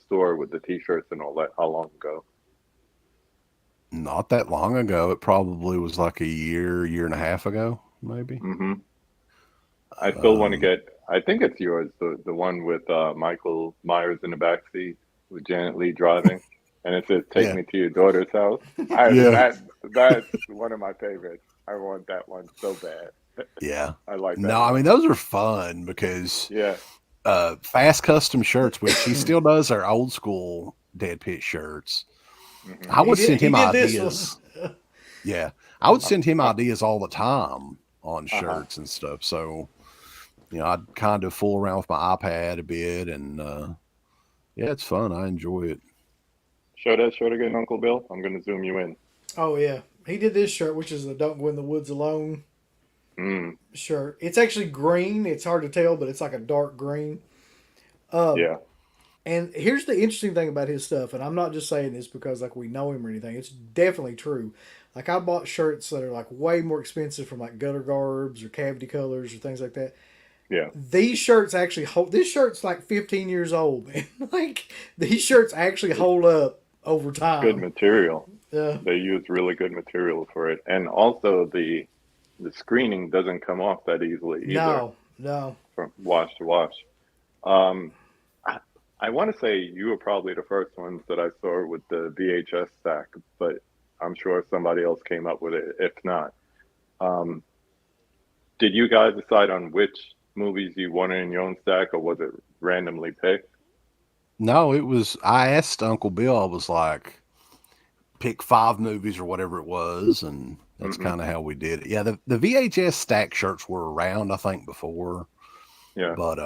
store with the t-shirts and all that? How long ago? Not that long ago. It probably was like a year and a half ago, maybe. Hmm. I still want to Um, get. I think it's yours, the one with Michael Myers in the back seat with Janet Leigh driving, and it says "Take yeah, me to your daughter's house." I yeah, that's one of my favorites. I want that one so bad. yeah. I like that No, I one. mean those are fun because Yeah. Fast Custom Shirts, which he still does our old school Dead Pit shirts. Hmm. I would He send him did this one. ideas. Yeah, I would Uh, send him uh, ideas all the time on uh-huh. shirts and stuff. So I'd kind of fool around with my iPad a bit, and yeah, it's fun. I enjoy it. Show it again, Uncle Bill. I'm gonna zoom you in. Oh yeah, he did this shirt, which is the "Don't Go in the Woods Alone" Mm, shirt. It's actually green. It's hard to tell, but it's like a dark green. Um, yeah. and here's the interesting thing about his stuff, and I'm not just saying this because like we know him or anything. It's definitely true. Like I bought shirts that are like way more expensive from like Gutter Garbs or Cavity Colors or things like that. Yeah. These shirts actually hold. This shirt's like 15 years old, man. Like these shirts actually It's hold up over good time. material. Yeah. They use really good material for it, and also the screening doesn't come off that easily either No, no. from wash to wash. Um, I, I want to say you were probably the first ones that I saw with the VHS stack, but I'm sure somebody else came up with it. If not, um, did you guys decide on which movies you wanted in your own stack, or was it randomly picked? No, it was. I asked Uncle Bill. I was like, pick 5 movies or whatever it was, and that's Hmm. kind of how we did it. Yeah, the VHS stack shirts were around, I think, before, Yeah, but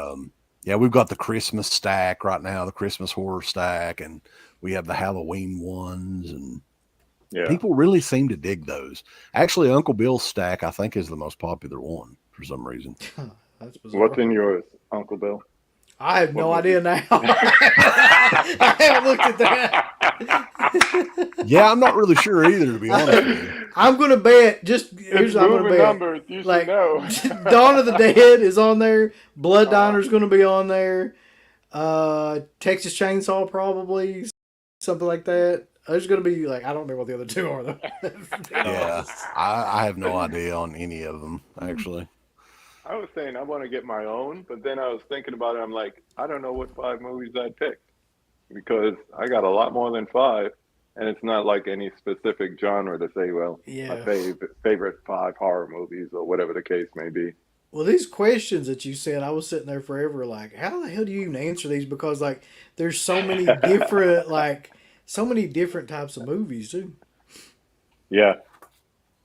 yeah, we've got the Christmas stack right now, the Christmas horror stack, and we have the Halloween ones, and yeah. people really seem to dig those. Actually, Uncle Bill's stack, I think, is the most popular one for some reason. That's What's bizarre. in yours, Uncle Bill? I have What no movies? idea now. I haven't looked at that. Yeah, I'm not really sure either, to be honest with you. I'm gonna bet. Just It's here's what I'm gonna moving bet. numbers. You should Like know. Dawn of the Dead is on there. Blood Uh, Diner's gonna be on there. Texas Chainsaw probably something like that. There's gonna be like I don't remember what the other two are though. Being Yeah, honest. I have no idea on any of them, actually. I was saying I want to get my own, but then I was thinking about it. I'm like, I don't know what 5 movies I'd pick because I got a lot more than five, and it's not like any specific genre to say, well, my Yeah. favorite 5 horror movies or whatever the case may be. Well, these questions that you said, I was sitting there forever, like, how the hell do you even answer these? Because like, there's so many different types of movies too. Yeah,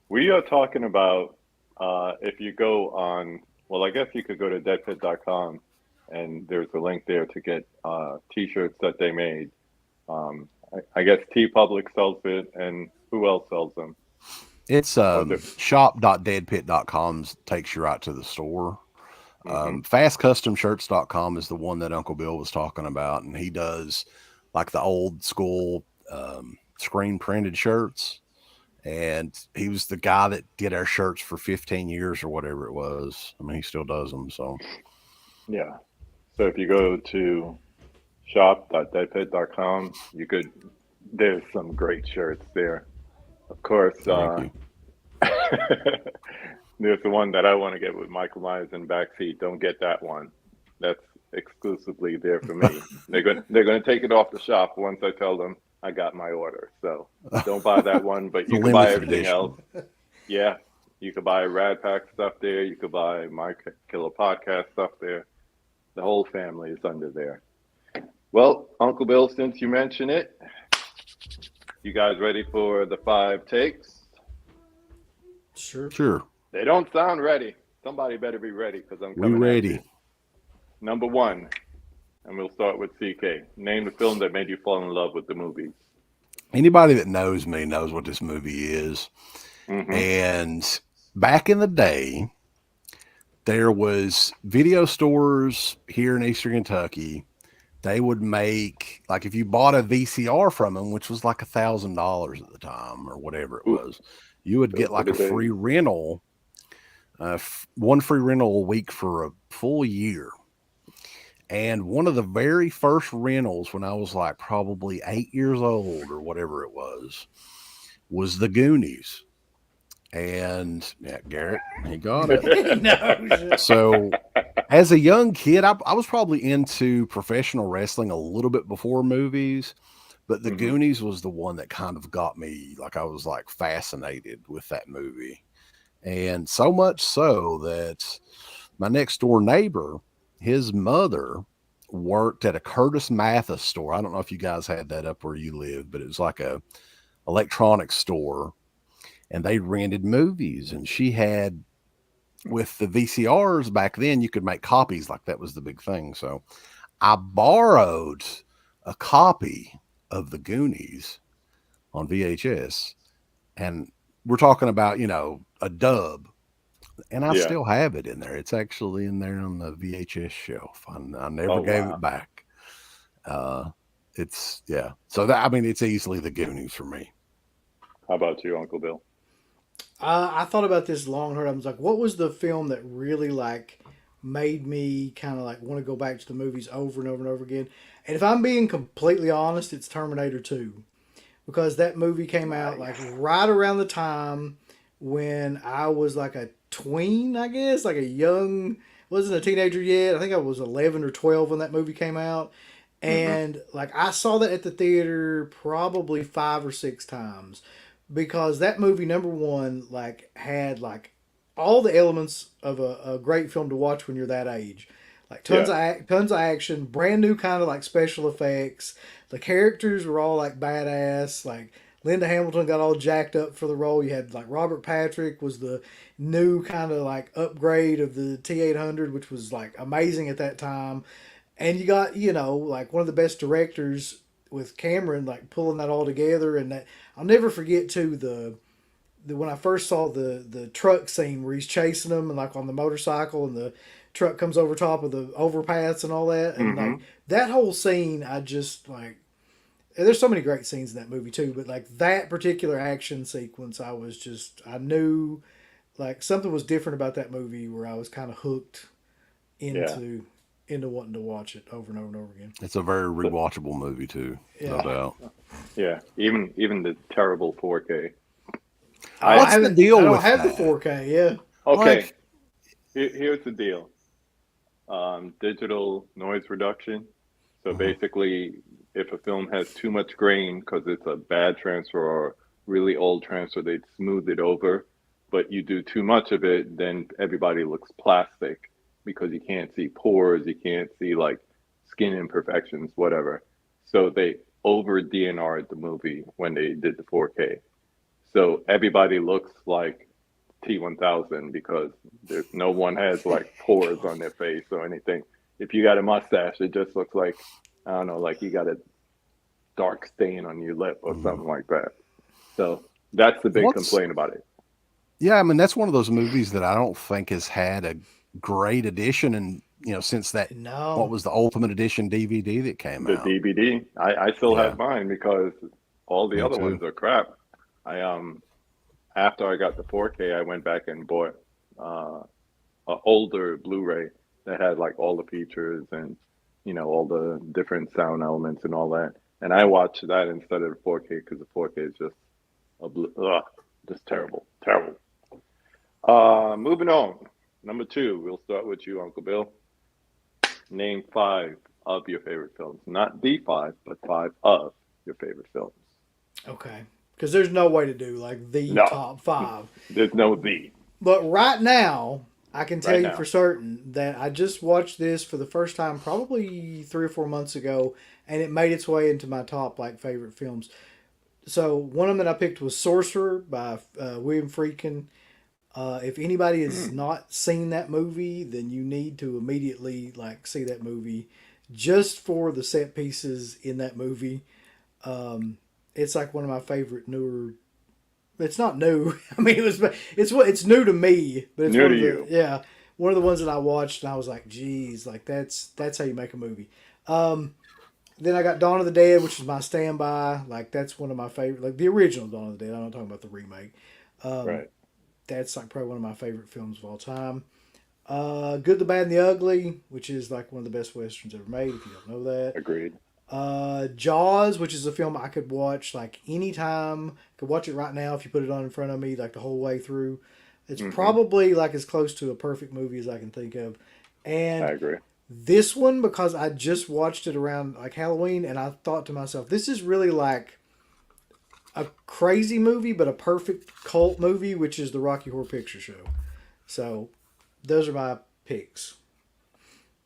we are talking about if you go on, well, I guess you could go to deadpit.com and there's a link there to get t-shirts that they made. I guess T Public sells it, and who else sells them? It's Oh, there. shop.deadpit.com takes you right to the store. Hmm. Fastcustomshirts.com is the one that Uncle Bill was talking about, and he does like the old school screen printed shirts. And he was the guy that did our shirts for 15 years or whatever it was. I mean, he still does them. So, Yeah. So if you go to shop.deadpit.com, you could, there's some great shirts there. Of course, thank you. there's the one that I want to get with Michael Myers in backseat. Don't get that one. That's exclusively there for me. They're gonna take it off the shop once I tell them I got my order. So don't buy that one, but The you can buy limited everything edition. else. Yeah, you could buy Rad Pack stuff there. You could buy My Killer Podcast stuff there. The whole family is under there. Well, Uncle Bill, since you mention it, you guys ready for the 5 takes? Sure. Sure. They don't sound ready. Somebody better be ready because I'm We coming at you. ready. Number one, and we'll start with CK. Name the film that made you fall in love with the movies. Anybody that knows me knows what this movie is. Mm-hmm. And back in the day, there was video stores here in Eastern Kentucky. They would make, like, if you bought a VCR from them, which was like $1,000 at the time or whatever it Ooh, was, you would those get were like the a free days. rental, one free rental a week for a full year. And one of the very first rentals when I was like probably 8 years old or whatever it was the Goonies. And yeah, Garrett, he got it. No. So as a young kid, I was probably into professional wrestling a little bit before movies, but the Hmm. Goonies was the one that kind of got me, like, I was like fascinated with that movie. And so much so that my next door neighbor, his mother worked at a Curtis Mathis store. I don't know if you guys had that up where you live, but it was like a electronics store, and they rented movies. And she had, with the VCRs back then, you could make copies, like that was the big thing. So I borrowed a copy of the Goonies on VHS, and we're talking about, a dub, and I Yeah. still have it in there. It's actually in there on the VHS shelf. I never Oh gave it wow. back. Uh, it's yeah. So that, I mean, it's easily the Goonies for me. How about you, Uncle Bill? I thought about this long hard. I was like, what was the film that really like made me kind of like want to go back to the movies over and over and over again? And if I'm being completely honest, it's Terminator 2, because that movie came out like Nice. right around the time when I was like a tween, I guess, like a young, wasn't a teenager yet. I think I was 11 or 12 when that movie came out. Hmm. And like I saw that at the theater probably 5 or 6 times, because that movie, number one, like had like all the elements of a great film to watch when you're that age. Like Yeah. tons of action, brand new kind of like special effects. The characters were all like badass. Like Linda Hamilton got all jacked up for the role. You had like Robert Patrick was the new kind of like upgrade of the T-800, which was like amazing at that time. And you got, like one of the best directors with Cameron, like pulling that all together. And that I'll never forget too the when I first saw the truck scene where he's chasing them and like on the motorcycle, and the truck comes over top of the overpass and all that. And like Hmm. that whole scene, I just like, and there's so many great scenes in that movie too, but like that particular action sequence, I knew like something was different about that movie where I was kind of hooked Yeah. into wanting to watch it over and over and over again. It's a very So, rewatchable movie too, no Yeah. doubt. yeah. Even the terrible 4K. Oh, I What's the deal I don't with have the that? 4K. Yeah. Okay. Like, Here's the deal. Digital noise reduction. So mhm. basically, if a film has too much grain because it's a bad transfer or really old transfer, they'd smooth it over. But you do too much of it, then everybody looks plastic because you can't see pores, you can't see like skin imperfections, whatever. So they over DNR'd the movie when they did the 4K. So everybody looks like T1000 because there's no one has like pores on their face or anything. If you got a mustache, it just looks like, I don't know, like you got a dark stain on your lip or Mhm. something like that. So that's the big What's complaint about it. Yeah, I mean, that's one of those movies that I don't think has had a great edition, and since that, what No. was the Ultimate Edition DVD that came The out? DVD, I still Yeah, have mine because all the me other too. ones are crap. I After I got the 4K, I went back and bought uh an older Blu-ray that had like all the features and all the different sound elements and all that. And I watched that instead of the 4K because the 4K is just just terrible, terrible. Moving on. Number two, we'll start with you, Uncle Bill. Name five of your favorite films. Not the five, but five of your favorite films. Okay. Because there's no way to do like the No, top five. there's no the But right now, I can tell right you for now. certain that I just watched this for the first time probably 3 or 4 months ago, and it made its way into my top like favorite films. So one of them that I picked was Sorcerer by William Friedkin. If anybody has Mm. not seen that movie, then you need to immediately like see that movie, just for the set pieces in that movie. Um, it's like one of my favorite newer. It's not new. I mean, it's new to me, but it's New one to of the you. yeah one of the ones that I watched, and I was like, geez, like that's how you make a movie. Um, then I got Dawn of the Dead, which is my standby. Like that's one of my favorite, like the original Dawn of the Dead. I'm not talking about the remake. Um, Right. that's like probably one of my favorite films of all time. Good, the Bad, and the Ugly, which is like one of the best westerns ever made. If you don't know that. Agreed. Jaws, which is a film I could watch like anytime. I could watch it right now if you put it on in front of me, like the whole way through. It's Hmm. probably like as close to a perfect movie as I can think of. I And agree. this one, because I just watched it around like Halloween, and I thought to myself, this is really like a crazy movie, but a perfect cult movie, which is the Rocky Horror Picture Show. So those are my picks.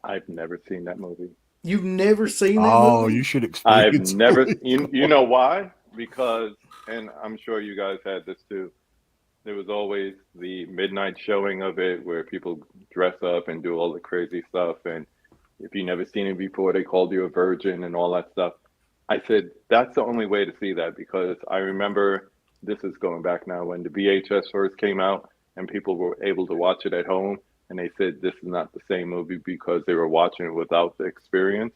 I've never seen that movie. You've never seen that Oh, movie? you should I've experience it never, with you know why? Because, and I'm sure you guys had this too. There was always the midnight showing of it where people dress up and do all the crazy stuff. And if you never seen it before, they called you a virgin and all that stuff. I said, that's the only way to see that because I remember this is going back now when the VHS first came out and people were able to watch it at home. And they said, this is not the same movie because they were watching it without the experience.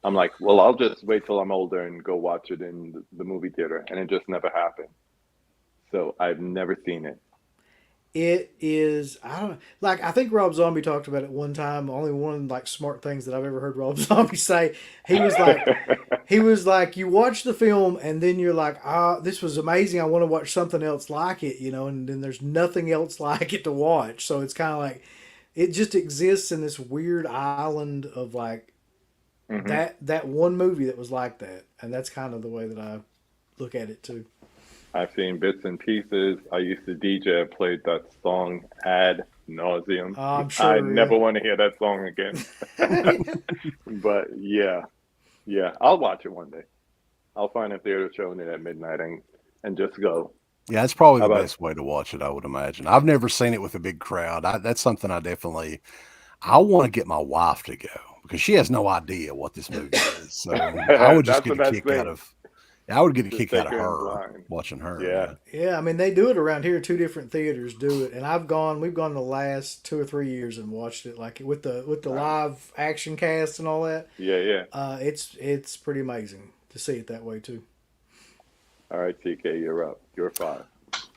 I'm like, well, I'll just wait till I'm older and go watch it in the movie theater. And it just never happened. So I've never seen it. It is, I don't know, like I think Rob Zombie talked about it one time. Only one like smart things that I've ever heard Rob Zombie say. He was like, you watch the film and then you're like, this was amazing. I want to watch something else like it, and then there's nothing else like it to watch. So it's kind of like it just exists in this weird island of like Hmm. that one movie that was like that, and that's kind of the way that I look at it too. I've seen bits and pieces. I used to DJ. I played that song ad nauseum. I'm I sure, never want to hear that song again. yeah. But yeah, yeah, I'll watch it one day. I'll find a theater showing it at midnight and just go. Yeah, that's probably How the about best way to watch it, I would imagine. I've never seen it with a big crowd. That's something I want to get my wife to go because she has no idea what this movie is. So I would just that's get the a best kick out thing. of, I would get a Just kick out take of her in her blind. watching her. Yeah. Yeah. Yeah, I mean they do it around here. Two different theaters do it, and we've gone the last 2 or 3 years and watched it like with the Nice. live action cast and all that. Yeah, yeah. It's pretty amazing to see it that way too. All right, TK, you're up. You're five.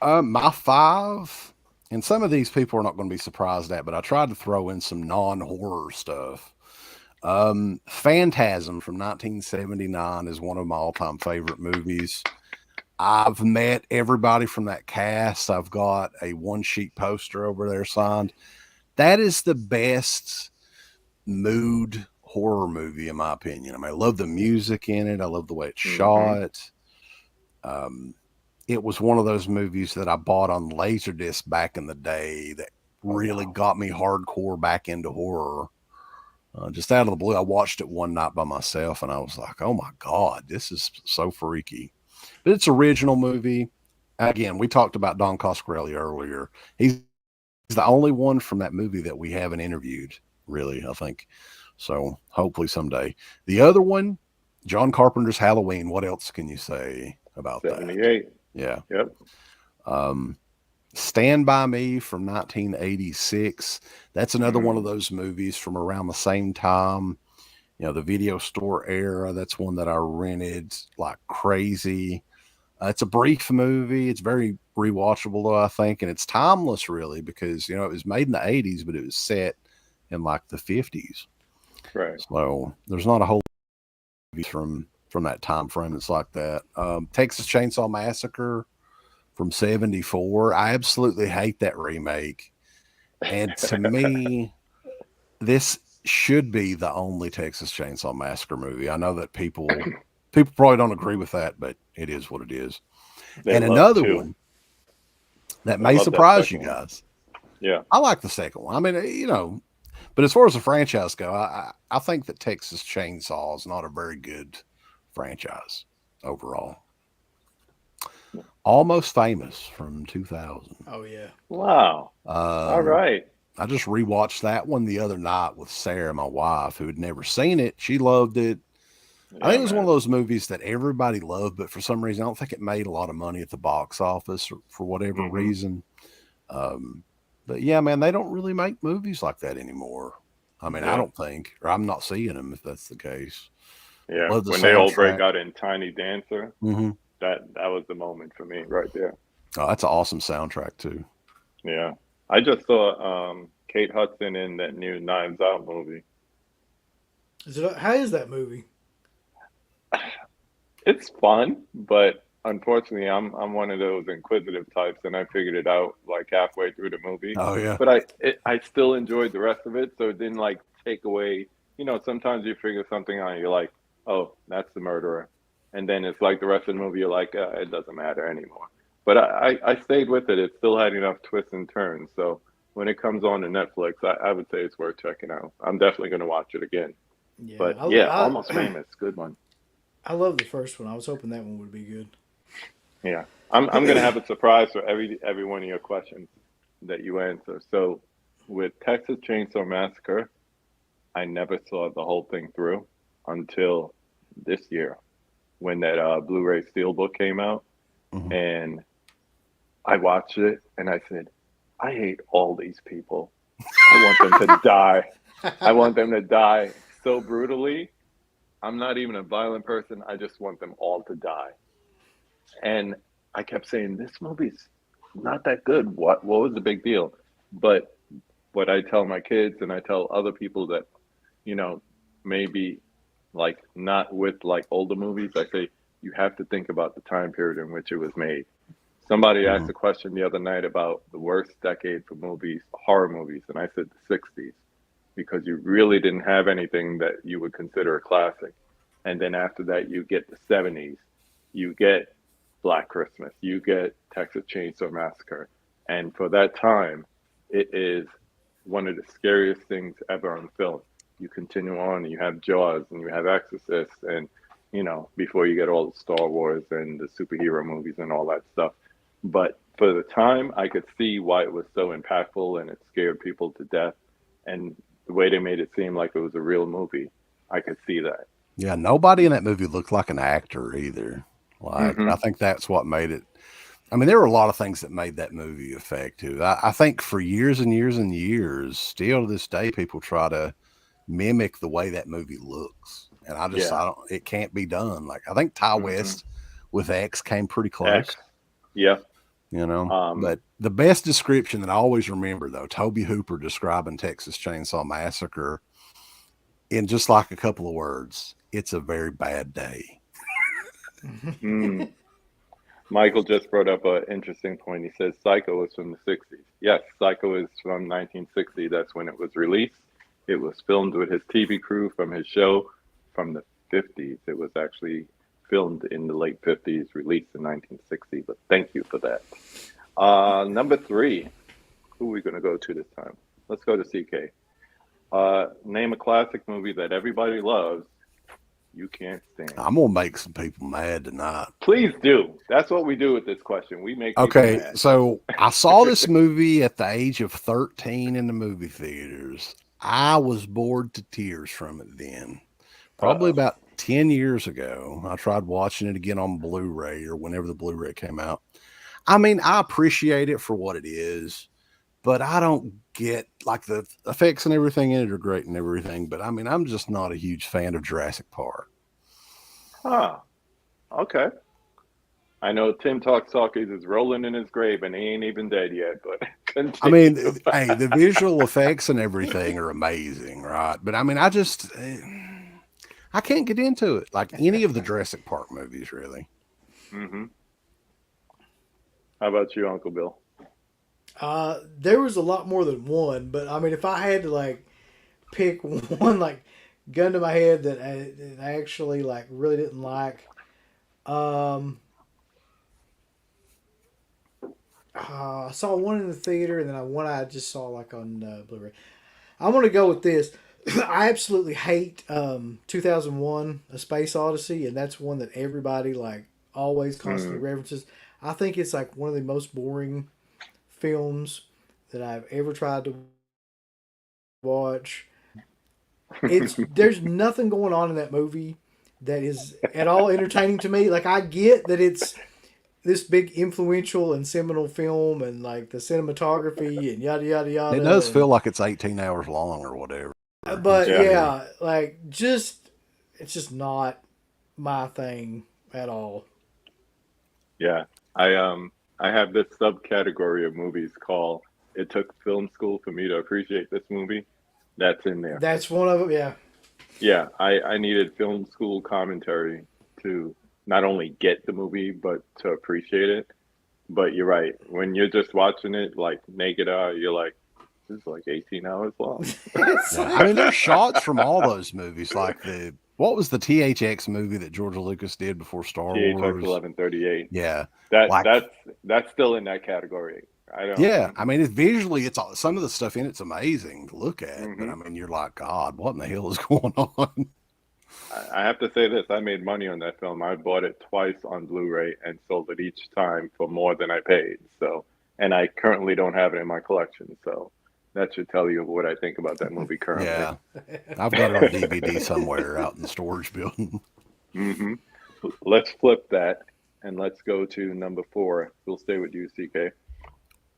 My five, and some of these people are not going to be surprised at, but I tried to throw in some non-horror stuff. Phantasm from 1979 is one of my all-time favorite movies. I've met everybody from that cast. I've got a one-sheet poster over there signed. That is the best mood horror movie, in my opinion. I mean, I love the music in it. I love the way it's Hmm. shot. Um, it was one of those movies that I bought on Laserdisc back in the day that Oh, really wow. got me hardcore back into horror. Just out of the blue, I watched it one night by myself and I was like, oh my God, this is so freaky. But it's original movie. Again, we talked about Don Coscarelli earlier. He's the only one from that movie that we haven't interviewed, really, I think. So hopefully someday. The other one, John Carpenter's Halloween. What else can you say about that? 78. Yeah. Yep. Um, Stand By Me from 1986. That's another one of Mm. those movies from around the same time, the video store era. That's one that I rented like crazy. It's a brief movie. It's very rewatchable, though, I think, and it's timeless, really, because it was made in the '80s, but it was set in like the '50s. Right. So there's not a whole movie from that time frame that's like that. Texas Chainsaw Massacre from '74. I absolutely hate that remake, and to me, this should be the only Texas Chainsaw Massacre movie. I know that people probably don't agree with that, but it is what it is. They And love another two. one that I may love that surprise you second one. guys. Yeah. I like the second one. I mean, but as far as the franchise go, I think that Texas Chainsaw is not a very good franchise overall. Almost Famous from 2000. Oh yeah, Wow. All Um, right. I just rewatched that one the other night with Sarah, my wife, who had never seen it. She loved it. I think Yeah, it was one of man. those movies that everybody loved, but for some reason, I don't think it made a lot of money at the box office for whatever Hmm. reason. Um, But yeah, man, they don't really make movies like that anymore. I mean, I Yeah, don't think, or I'm not seeing them if that's the case. yeah. Love the When they all break soundtrack. out in Tiny Dancer, Hmm. that was the moment for me right there. Oh, that's an awesome soundtrack too. Yeah. I just saw Kate Hudson in that new Knives Out movie. How is that movie? It's fun, but unfortunately, I'm one of those inquisitive types, and I figured it out like halfway through the movie. Oh yeah. But I still enjoyed the rest of it, so it didn't like take away. You know, sometimes you figure something out, and you're like, oh, that's the murderer, and then it's like the rest of the movie, you're like, it doesn't matter anymore. But I stayed with it. It still had enough twists and turns. So when it comes on to Netflix, I would say it's worth checking out. I'm definitely going to watch it again. Yeah, But yeah, Almost Famous, good one. I love the first one. I was hoping that one would be good. Yeah, I'm gonna have a surprise for every one of your questions that you answer. So, with Texas Chainsaw Massacre, I never saw the whole thing through until this year when that Blu-ray Steelbook came out, Hmm. and I watched it and I said, I hate all these people. I want them to die. I want them to die so brutally. I'm not even a violent person. I just want them all to die. And I kept saying, this movie's not that good. What was the big deal? But what I tell my kids and I tell other people that, you know, maybe like not with like older movies, I say you have to think about the time period in which it was made. Somebody Hmm. asked a question the other night about the worst decade for movies, horror movies, and I said the 60s because you really didn't have anything that you would consider a classic. And then after that, you get the 70s, you get Black Christmas, you get Texas Chainsaw Massacre. And for that time, it is one of the scariest things ever on film. You continue on, and you have Jaws, and you have Exorcist, and before you get all the Star Wars and the superhero movies and all that stuff. But for the time, I could see why it was so impactful and it scared people to death. And the way they made it seem like it was a real movie, I could see that. Yeah, nobody in that movie looked like an actor either. Like, I Hmm. think that's what made it. I mean, there were a lot of things that made that movie effective. I think for years and years and years, still to this day, people try to mimic the way that movie looks, and Yeah. I don't. It can't be done. Like, I think Ty Hmm. West with X came pretty X. close, Yeah. you know. Um, But the best description that I always remember, though, Toby Hooper describing Texas Chainsaw Massacre in just like a couple of words. It's a very bad day. mm, Michael just brought up an interesting point. He says Psycho is from the 60s. Yes, Psycho is from 1960. That's when it was released. It was filmed with his TV crew from his show from the 50s. It was actually filmed in the late 50s, released in 1960. But thank you for that. Number three. Who are we going to go to this time? Let's go to CK. Name a classic movie that everybody loves. You can't stand. I'm gonna make some people mad tonight. Please do. That's what we do with this question. We make people Okay, mad. so I saw this movie at the age of 13 in the movie theaters. I was bored to tears from it then. Probably Uh-oh. about 10 years ago. I tried watching it again on Blu ray or whenever the Blu ray came out. I mean, I appreciate it for what it is, but I don't get like the effects and everything in it are great and everything. But I mean, I'm just not a huge fan of Jurassic Park. Huh. Okay. I know Tim Talkstalkies is rolling in his grave and he ain't even dead yet, but I continue. mean, hey, the visual effects and everything are amazing, right? But I mean, I can't get into it like any of the Jurassic Park movies, really. Hmm. How about you, Uncle Bill? There was a lot more than one, but I mean, if I had to like pick one, like gun to my head that I actually like really didn't like, um, I saw one in the theater, and then one I just saw like on Blu-ray. I'm gonna go with this. I absolutely hate 2001: A Space Odyssey, and that's one that everybody like always constantly Mm. references. I think it's like one of the most boring films that I've ever tried to watch. It's there's nothing going on in that movie that is at all entertaining to me. Like I get that this big influential and seminal film, and like the cinematography and yada yada It yada. does feel like it's 18 hours long or whatever. It's But Yeah. weird. yeah, like just it's just not my thing at all. Yeah. I have this subcategory of movies called "It Took Film School for Me to Appreciate This Movie." That's in there. That's one of them. Yeah, Yeah, I needed film school commentary to not only get the movie but to appreciate it. But you're right. When you're just watching it like naked eye, you're like, this is like 18 hours long. it's Yeah, I mean, like, there's shots from all those movies, like what was the THX movie that George Lucas did before Star THX Wars? 1138. Yeah, That like that's still in that category. I don't. yeah. I mean, it's some of the stuff in it's amazing to look at, but Hmm. I mean, you're like, God, what in the hell is going on? I have to say this. I made money on that film. I bought it twice on Blu-ray and sold it each time for more than I paid. So, and I currently don't have it in my collection. So that should tell you what I think about that movie currently. Yeah, I've got it on DVD somewhere out in the storage building. Hmm. Let's flip that and let's go to number four. We'll stay with you, CK.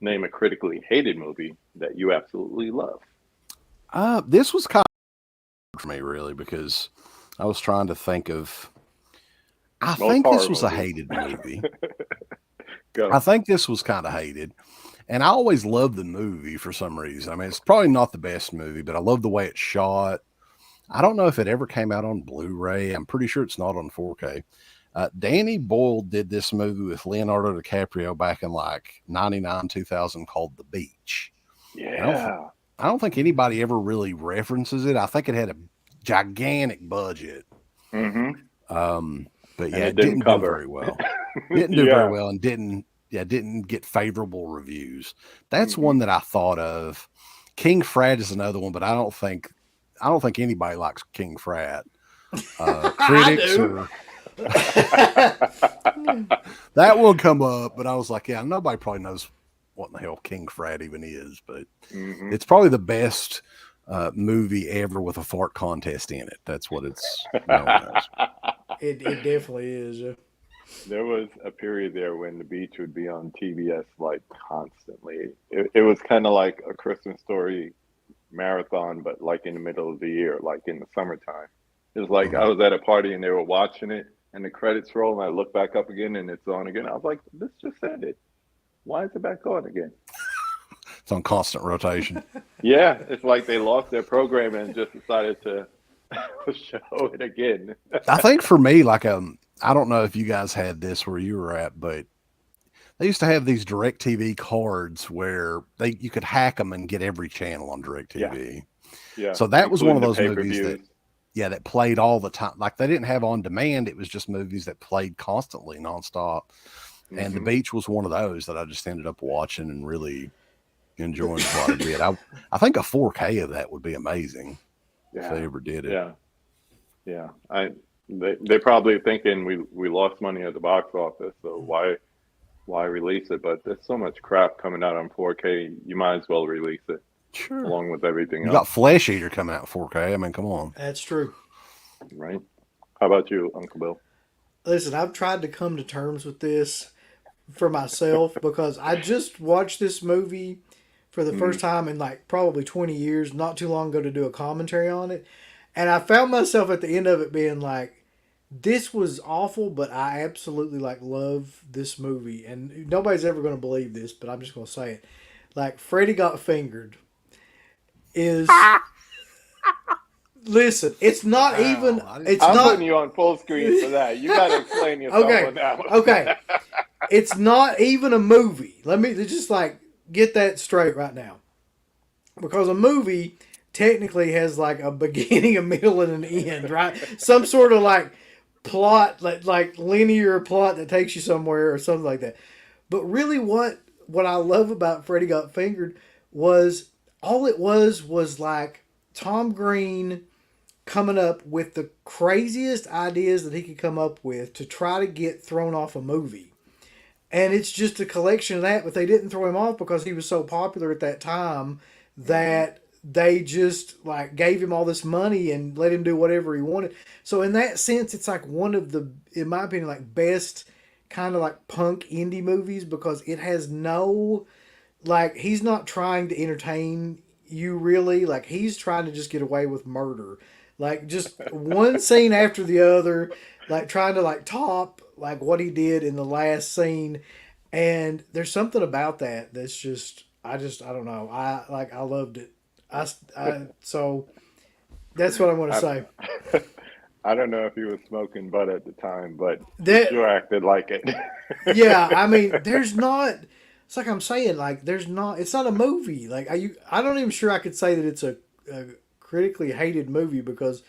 Name a critically hated movie that you absolutely love. This was kind of for me, really, because I was trying to think of. I Most think this horror was a movies. hated movie. I Go. think this was kind of hated. And I always loved the movie for some reason. I mean, it's probably not the best movie, but I love the way it's shot. I don't know if it ever came out on Blu-ray. I'm pretty sure it's not on 4K. Danny Boyle did this movie with Leonardo DiCaprio back in like 99, 2000 called The Beach. I don't, Yeah. I don't think anybody ever really references it. I think it had a gigantic budget. Hmm. But And yeah, it it didn't didn't do cover. very well. Didn't do very Yeah. well and didn't get favorable reviews. That's Hmm. one that I thought of. King Frat is another one, but I don't think anybody likes King Frat. I Critics do. or that will come up, but I was like, yeah, nobody probably knows what in the hell King Frat even is, but Hmm. it's probably the best movie ever with a fart contest in it. That's what it's known as. It definitely is. There was a period there when the beach would be on TBS like constantly. It was kind of like a Christmas story marathon, but like in the middle of the year, like in the summertime. It was like I Mhm. was at a party and they were watching it and the credits roll and I look back up again and it's on again. I was like, this just ended. Why is it back on again? It's on constant rotation. Yeah, it's like they lost their program and just decided to show it again. I think for me, like I don't know if you guys had this where you were at, but they used to have these DirecTV cards where you could hack them and get every channel on Yeah, DirecTV. yeah, So that was one including of the those pay per movies that views. that played all the time. Like they didn't have on demand; it was just movies that played constantly, nonstop. And The Hmm. Beach was one of those that I just ended up watching and really enjoying quite a bit. I think a 4K of that would be amazing if they Yeah, ever did it. yeah, yeah. They're probably thinking we lost money at the box office, so why release it? But there's so much crap coming out on 4K, you might as well release it Sure. along with everything You got else, Flesh Eater coming out in 4K. I mean, come on. That's true. right? How about you, Uncle Bill? Listen, I've tried to come to terms with this for myself because I just watched this movie for the Hmm. first time in like probably 20 years, not too long ago, to do a commentary on it. And I found myself at the end of it being like, this was awful, but I absolutely like love this movie. And nobody's ever going to believe this, but I'm just going to say it. Like, Freddy Got Fingered is. Listen, it's not even. Wow, It's I'm not. putting you on full screen for that. You got to explain yourself Okay. on that one. Okay. It's not even a movie. Let me just like get that straight right now. Because a movie technically has like a beginning, a middle, and an end, right? Some sort of like plot, like linear plot that takes you somewhere or something like that. But really, what I love about Freddy Got Fingered was all it was like Tom Green coming up with the craziest ideas that he could come up with to try to get thrown off a movie. And it's just a collection of that, but they didn't throw him off because he was so popular at that time Hmm. that they just like gave him all this money and let him do whatever he wanted. So in that sense, it's like one of the, in my opinion, like best kind of like punk indie movies because it has no, like, he's not trying to entertain you really. Like, he's trying to just get away with murder. Like, just one scene after the other, like, trying to, like, top, like, what he did in the last scene. And there's something about that that's just, I don't know. I loved it. So that's what I'm going to I, say. I don't know if he was smoking butt at the time, but he That, sure acted like it. yeah, I mean, there's not. It's like I'm saying, like there's not. It's not a movie. Like I don't even sure I could say that it's a critically hated movie because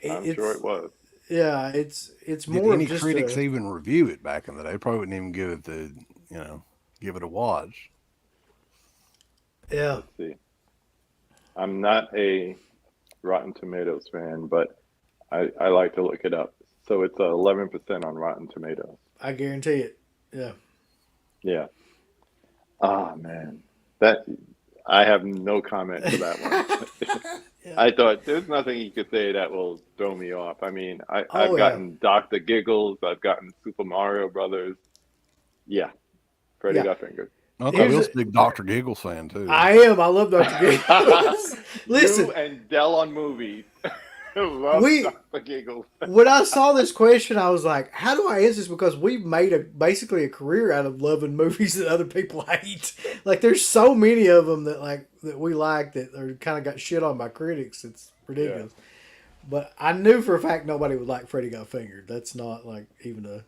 I'm sure it's it was. yeah, it's Did more of any just critics a even review it back in the day? Probably wouldn't even give it the, you know, give it a watch. yeah. Let's see. I'm not a Rotten Tomatoes fan, but I like to look it up. So it's 11% on Rotten Tomatoes. I guarantee it. Yeah, Yeah. Ah, man. That I have no comment for that one. yeah. I thought there's nothing you could say that will throw me off. I mean, I've Oh yeah, gotten Dr. Giggles, I've gotten Super Mario Brothers. Yeah, Freddy yeah. got fingered. Uncle Here's Bill's a, a big Dr. Giggles fan too. I am. I love Dr. Giggles. Listen, You and Dell on movies love we Dr. Giggles. when I saw this question, I was like, "How do I answer this?" Because we've made basically a career out of loving movies that other people hate. Like, there's so many of them that we like that are kind of got shit on by critics. It's Yeah. ridiculous. But I knew for a fact nobody would like Freddy Got Fingered. That's not like even a.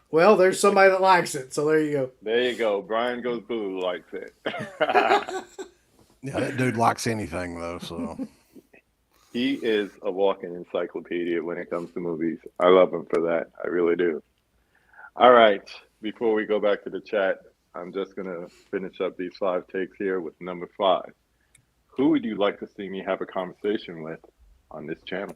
Well, there's somebody that likes it, so there you There you go. Brian Goes Boo likes it. go. Yeah, that dude likes anything though. So He is a walking encyclopedia when it comes to movies. I love him for that. I really do. All right. Before we go back to the chat, I'm just going to finish up these 5 takes here with number 5. Who would you like to see me have a conversation with on this channel?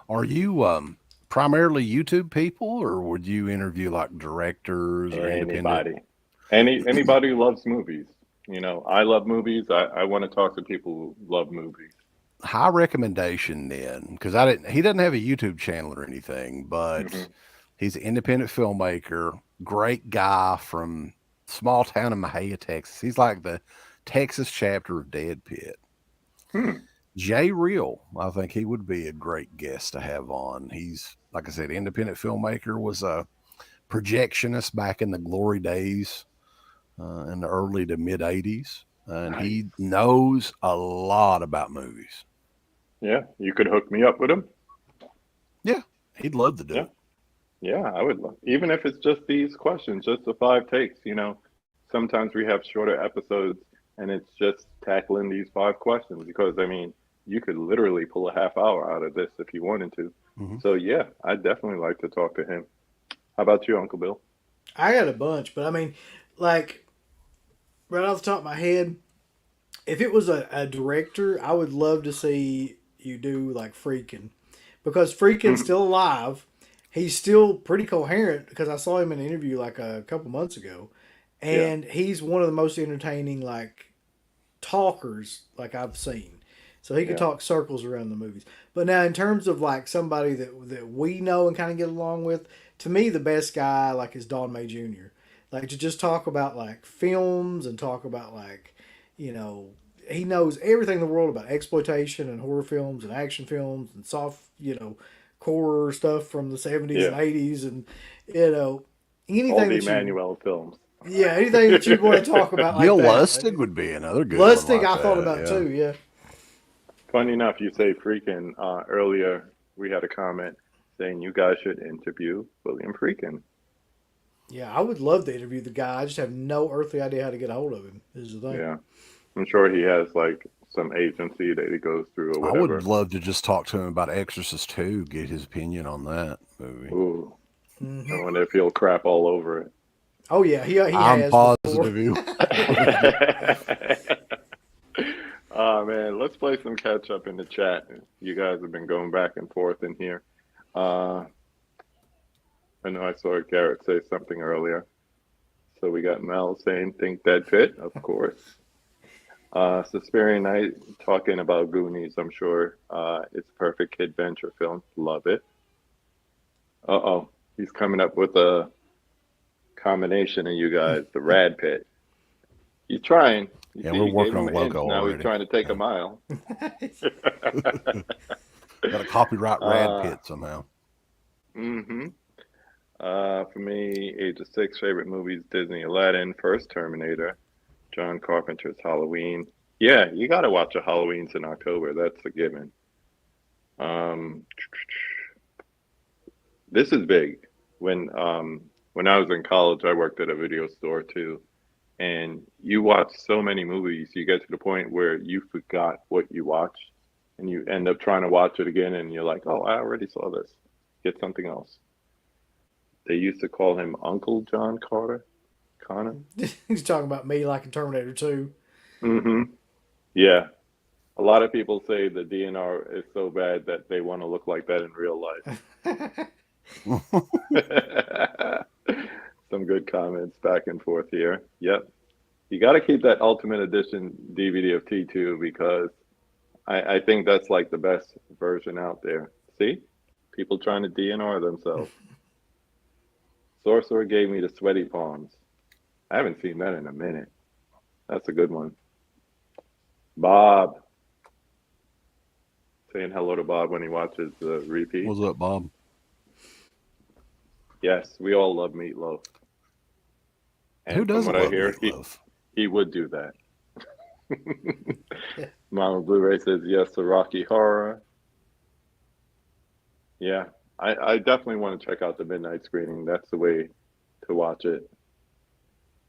are you primarily YouTube people, or would you interview like directors or independent? Anybody. Anybody who loves movies. You know, I love movies. I want to talk to people who love movies. High recommendation then, because I didn't. He doesn't have a YouTube channel or anything, but Hmm. he's an independent filmmaker. Great guy from small town in Mahia, Texas. He's like the Texas chapter of Dead Pit. Hmm. Jay Real, I think he would be a great guest to have on. He's, like I said, independent filmmaker, was a projectionist back in the glory days in the early to mid 80s. And Nice. he knows a lot about movies. Yeah, you could hook me up with him. Yeah, he'd love to do Yeah. it. Yeah, I would love, even if it's just these questions, just the 5 takes, you know. Sometimes we have shorter episodes and it's just tackling these 5 questions because I mean, you could literally pull a half hour out of this if you wanted to. Mhm. So yeah, I'd definitely like to talk to him. How about you, Uncle Bill? I got a bunch, but I mean, like right off the top of my head, if it was a director, I would love to see you do like Freakin', because Freakin's still alive. He's still pretty coherent because I saw him in an interview like a couple months ago, Yeah, and he's one of the most entertaining like talkers like I've seen. So he could yeah, talk circles around the movies. But now in terms of like somebody that we know and kind of get along with, to me the best guy like is Don May Jr. Like to just talk about like films and talk about like, you know, he knows everything in the world about exploitation and horror films and action films and soft, you know, horror stuff from the 70s and yeah. 80s and you know All anything the that you Emmanuel films. yeah, anything that you want to talk about like Gil that. Lustig would be another good one Lustig, like I thought that. about Yeah. too. Yeah, Funny enough, you say freaking earlier. We had a comment saying you guys should interview William Freakin. yeah, I would love to interview the guy. I just have no earthly idea how to get a hold of him. Is the thing. Yeah, I'm sure he has like some agency that he goes through or I would whatever. love to just talk to him about Exorcist 2, get his opinion on that movie. Ooh, I Hmm. wonder if he'll crap all over Oh yeah, he I'm has before. positive you. it. Oh man, let's play some catch up in the chat. You guys have been going back and forth in here. Uh, I know I saw Garrett say something earlier. So we got Mel saying think Dead Pit, of course. Suspirian Night talking about Goonies, I'm sure. It's a perfect kid venture film. Love it. Uh-oh. He's coming up with a combination of you guys, the Rad Pit. He's trying. You Yeah, see, we're he gave working him on an a inch. logo Now he's already. trying to take a Yeah. mile. Got a copyright Rad uh, Pit somehow. mm-hmm. For me, age of six, favorite movies, Disney, Aladdin, first Terminator, John Carpenter's Halloween. Yeah, you got to watch a Halloween's in October. That's a given. Um, this is big. When I was in college, I worked at a video store too, and you watch so many movies, you get to the point where you forgot what you watched, and you end up trying to watch it again, and you're like, "Oh, I already saw this. Get something else." They used to call him Uncle John Carter, Connor. He's talking about me like in Terminator 2. Hmm. Yeah, a lot of people say the DNR is so bad that they want to look like that in real life. Some good comments back and forth here. Yep. You got to keep that Ultimate Edition DVD of T2 because I think that's like the best version out there. See? People trying to DNR themselves. Sorcerer gave me the sweaty palms. I haven't seen that in a minute. That's a good one. Bob. Saying hello to Bob when he watches the repeat. What's up, Bob? Yes, we all love meatloaf. Who And from doesn't what I love hear, meatloaf? he would do that. Mama Blu-ray says yes to Rocky Horror. Yeah, I definitely want to check out the midnight screening. That's the way to watch it.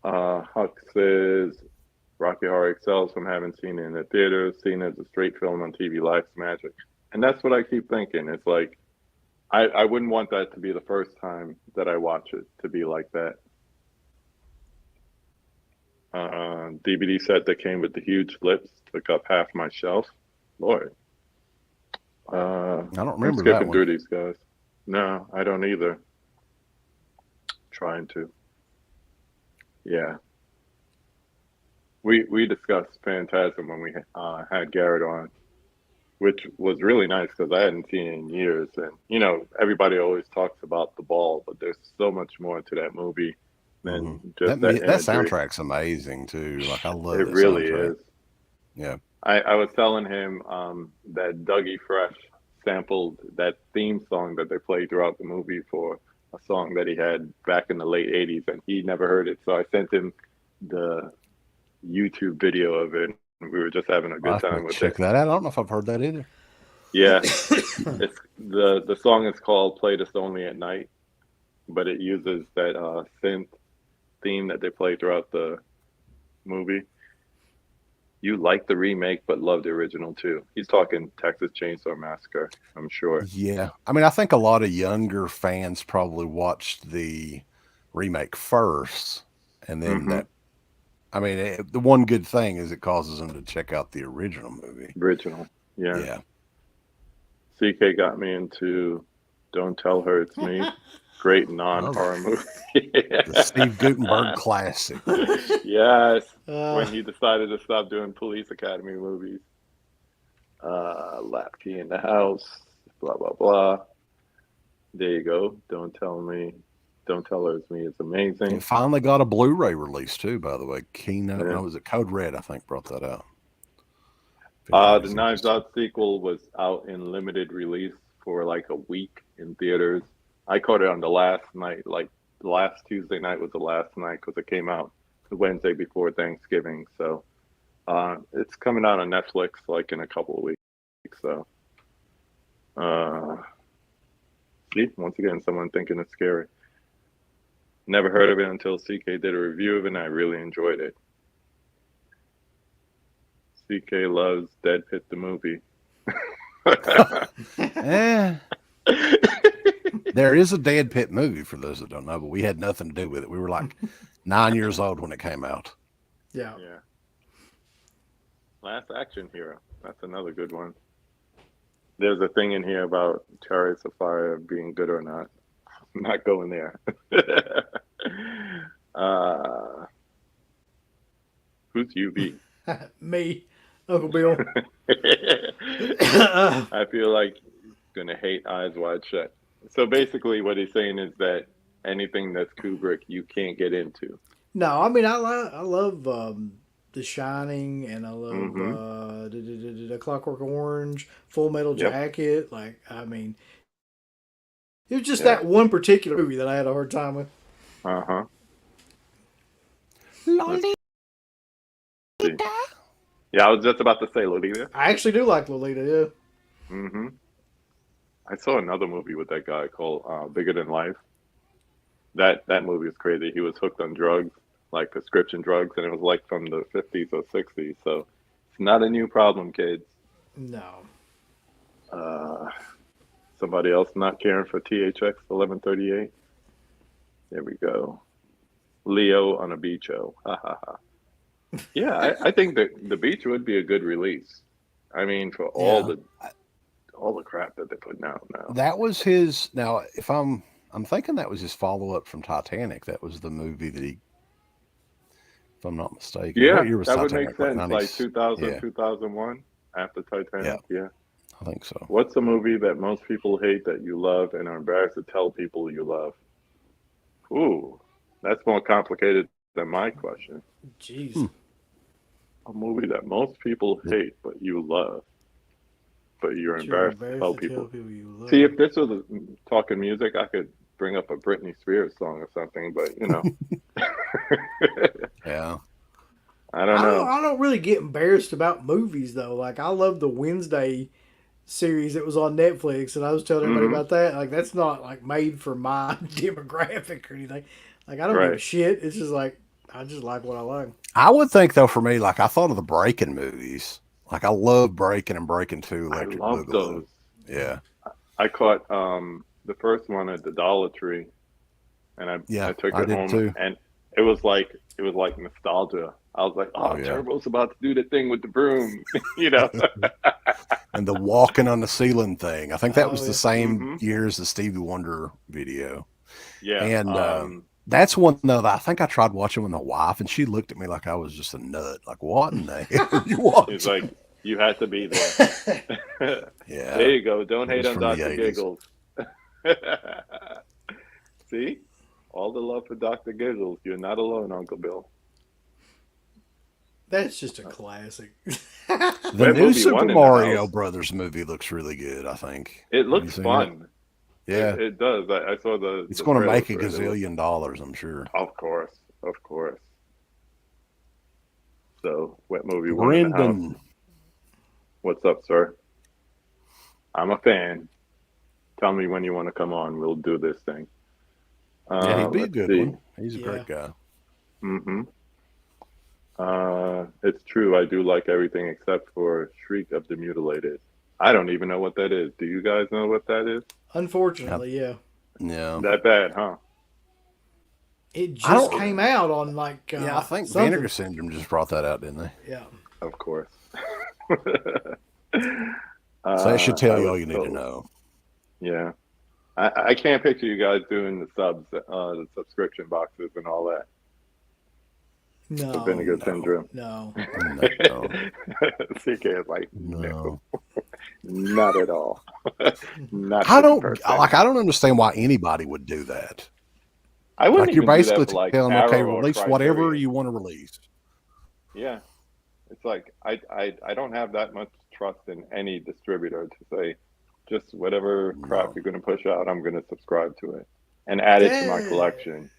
Huck says Rocky Horror excels from having seen it in the theaters, seen it as a straight film on TV, life's magic. And that's what I keep thinking. It's like I wouldn't want that to be the first time that I watch it to be like that. DVD set that came with the huge flips took up half my shelf. Lord. I don't I'm remember that skipping one. through these guys. No, I don't either. Trying to. Yeah. We discussed Phantasm when we had Garrett on, which was really nice because I hadn't seen it in years. And, you know, everybody always talks about the ball, but there's so much more to that movie Hmm. than just that That imagery. soundtrack's amazing too. Like I love It that really soundtrack. is. Yeah. I was telling him that Dougie Fresh sampled that theme song that they played throughout the movie for a song that he had back in the late 80s, and he never heard it. So I sent him the YouTube video of it, and we were just having a I'll good have to time with check it. that out. I don't know if I've heard that either. Yeah, it's the song is called "Play This Only at Night," but it uses that synth theme that they play throughout the movie. You like the remake, but love the original too. He's talking Texas Chainsaw Massacre, I'm sure. Yeah. I mean, I think a lot of younger fans probably watched the remake first, and then Hmm. that. I mean, the one good thing is it causes them to check out the original movie. Original. Yeah. Yeah. CK got me into Don't Tell Her It's Me. Great Oh, non-horror movie. the Steve Gutenberg classic. Yes. Uh, When he decided to stop doing Police Academy movies. Lap key in the house. Blah blah blah. There you go. Don't tell her it's me. It's It amazing. finally got a Blu-ray release too, by the way. Keynote, Yeah. no, was it Code Red? I think brought that out. If anybody's The Knives interested. Out sequel was out in limited release for like a week in theaters. I caught it on the last night, like the last Tuesday night was the last night because it came out the Wednesday before Thanksgiving. So it's coming out on Netflix like in a couple of weeks. So uh, see, once again, someone thinking it's scary. Never heard of it until CK did a review of it, and I really enjoyed it. CK loves Dead Pit the movie. Eh, there is a Dead Pit movie for those that don't know, but we had nothing to do with it. We were like 9 years old when it came out. yeah. Yeah. Last Action Hero. That's another good one. There's a thing in here about Chariots of Fire being good or not. I'm not going there. uh, who's UV? Me, Uncle Bill. I feel like he's gonna hate Eyes Wide Shut. So basically, what he's saying is that anything that's Kubrick, you can't get into. No, I mean I love The Shining, and I love Mm-hmm. Clockwork Orange, Full Metal Yep. Jacket. Like I mean, it was just Yeah. that one particular movie that I had a hard time with. Uh-huh. Let's Lolita. see. Yeah, I was just about to say Lolita. I actually do like Lolita. Yeah. Mm-hmm. I saw another movie with that guy called Bigger Than Life. That movie is crazy. He was hooked on drugs, like prescription drugs, and it was like from the 50s or 60s. So it's not a new problem, kids. No. Uh, Somebody else not caring for THX 1138. There we go. Leo on a beach. Oh, ha ha ha. Yeah, I think that the beach would be a good release. I mean, for Yeah. all the crap that they're putting out now. That was his. Now, if I'm thinking that was his follow up from Titanic. That was the movie that he, if I'm not mistaken. Yeah, What year was that would make Titanic? Like sense. Like 90s? 2000, Yeah, 2001, after yeah, Titanic. Yeah. I think so. What's a movie that most people hate that you love and are embarrassed to tell people you love? Ooh, that's more complicated than my question. Jeez. Hmm. A movie that most people hate but you love, but you're But you're embarrassed to embarrassed tell to tell people. people you See, love. if this was talking music, I could bring up a Britney Spears song or something, but Yeah. I don't know. I don't really get embarrassed about movies though. Like I love the Wednesday series that was on Netflix, and I was telling everybody Hmm. about that. Like that's not like made for my demographic or anything. Like I don't give a Right. shit. It's just like I just like what I like. I would think though, for me, like I thought of the Breaking movies. Like I love Breaking and Breaking Two, I Electric love Boogaloo. those. Yeah, I caught the first one at the Dollar Tree, and I yeah, took I it did home, too. and it was like nostalgia. I was like, Oh oh, yeah, Turbo's about to do the thing with the broom, you know. and the walking on the ceiling thing. I think that Oh was the yeah. same Hmm. year as the Stevie Wonder video. Yeah. And that's one though that I think I tried watching with my wife, and she looked at me like I was just a nut. Like, what in the hell are you He's watching? like, you had to be there. There Yeah, you go. Don't it hate was on from the Dr. '80s. Giggles. See? All the love for Dr. Giggles. You're not alone, Uncle Bill. That's just a classic. The That new movie Super won in the Mario house. Brothers movie looks really good. I think. It Have you looks seen it? fun. Yeah, It does. I saw it's the going to trailer make a for it. It looks, gazillion dollars, I'm sure. of course, of course. So, what movie won in the house? Brendan, What's up, sir? I'm a fan. Tell me when you want to come on. We'll do this thing. yeah, he'd be a Let's good see. one. He's a Yeah. great guy. Mm-hmm. It's true. I do like everything except for Shriek of the Mutilated. I don't even know what that is. Do you guys know what that is? Yeah, Unfortunately, yeah. yeah. That bad, huh? It I just don't. came out on like Yeah, I think Vinegar something. Syndrome just brought that out, didn't they? Yeah. Of course. So that should tell I you was all you need to told. know. Yeah. I can't picture you guys doing the subscription boxes and all that for No. Vinegar No, Syndrome. No. no, CK is like, no, no. not at all. Not I don't 50%. like. I don't understand why anybody would do that. I wouldn't Like you're even do that basically for like telling them, okay, Arrow or release whatever Criterion. you want to release. Yeah. It's like I don't have that much trust in any distributor to say just whatever crap No. you're going to push out, I'm going to subscribe to it and add it to my That, collection.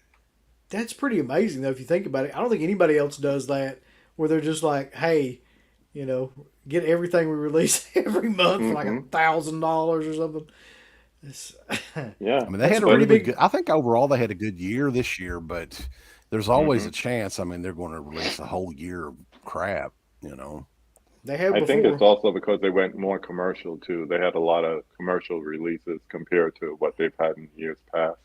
that's pretty amazing though if you think about it. I don't think anybody else does that where they're just like, hey, you know, get everything we release every month for like Hmm. $1,000 or something. It's, Yeah, I mean, they that's had a a but pretty really good. big. I think overall they had a good year this year, but there's always hmm a chance. I mean, they're going to release a whole year of crap. You know. They have I think it's before. also because they went more commercial too. They had a lot of commercial releases compared to what they've had in years past.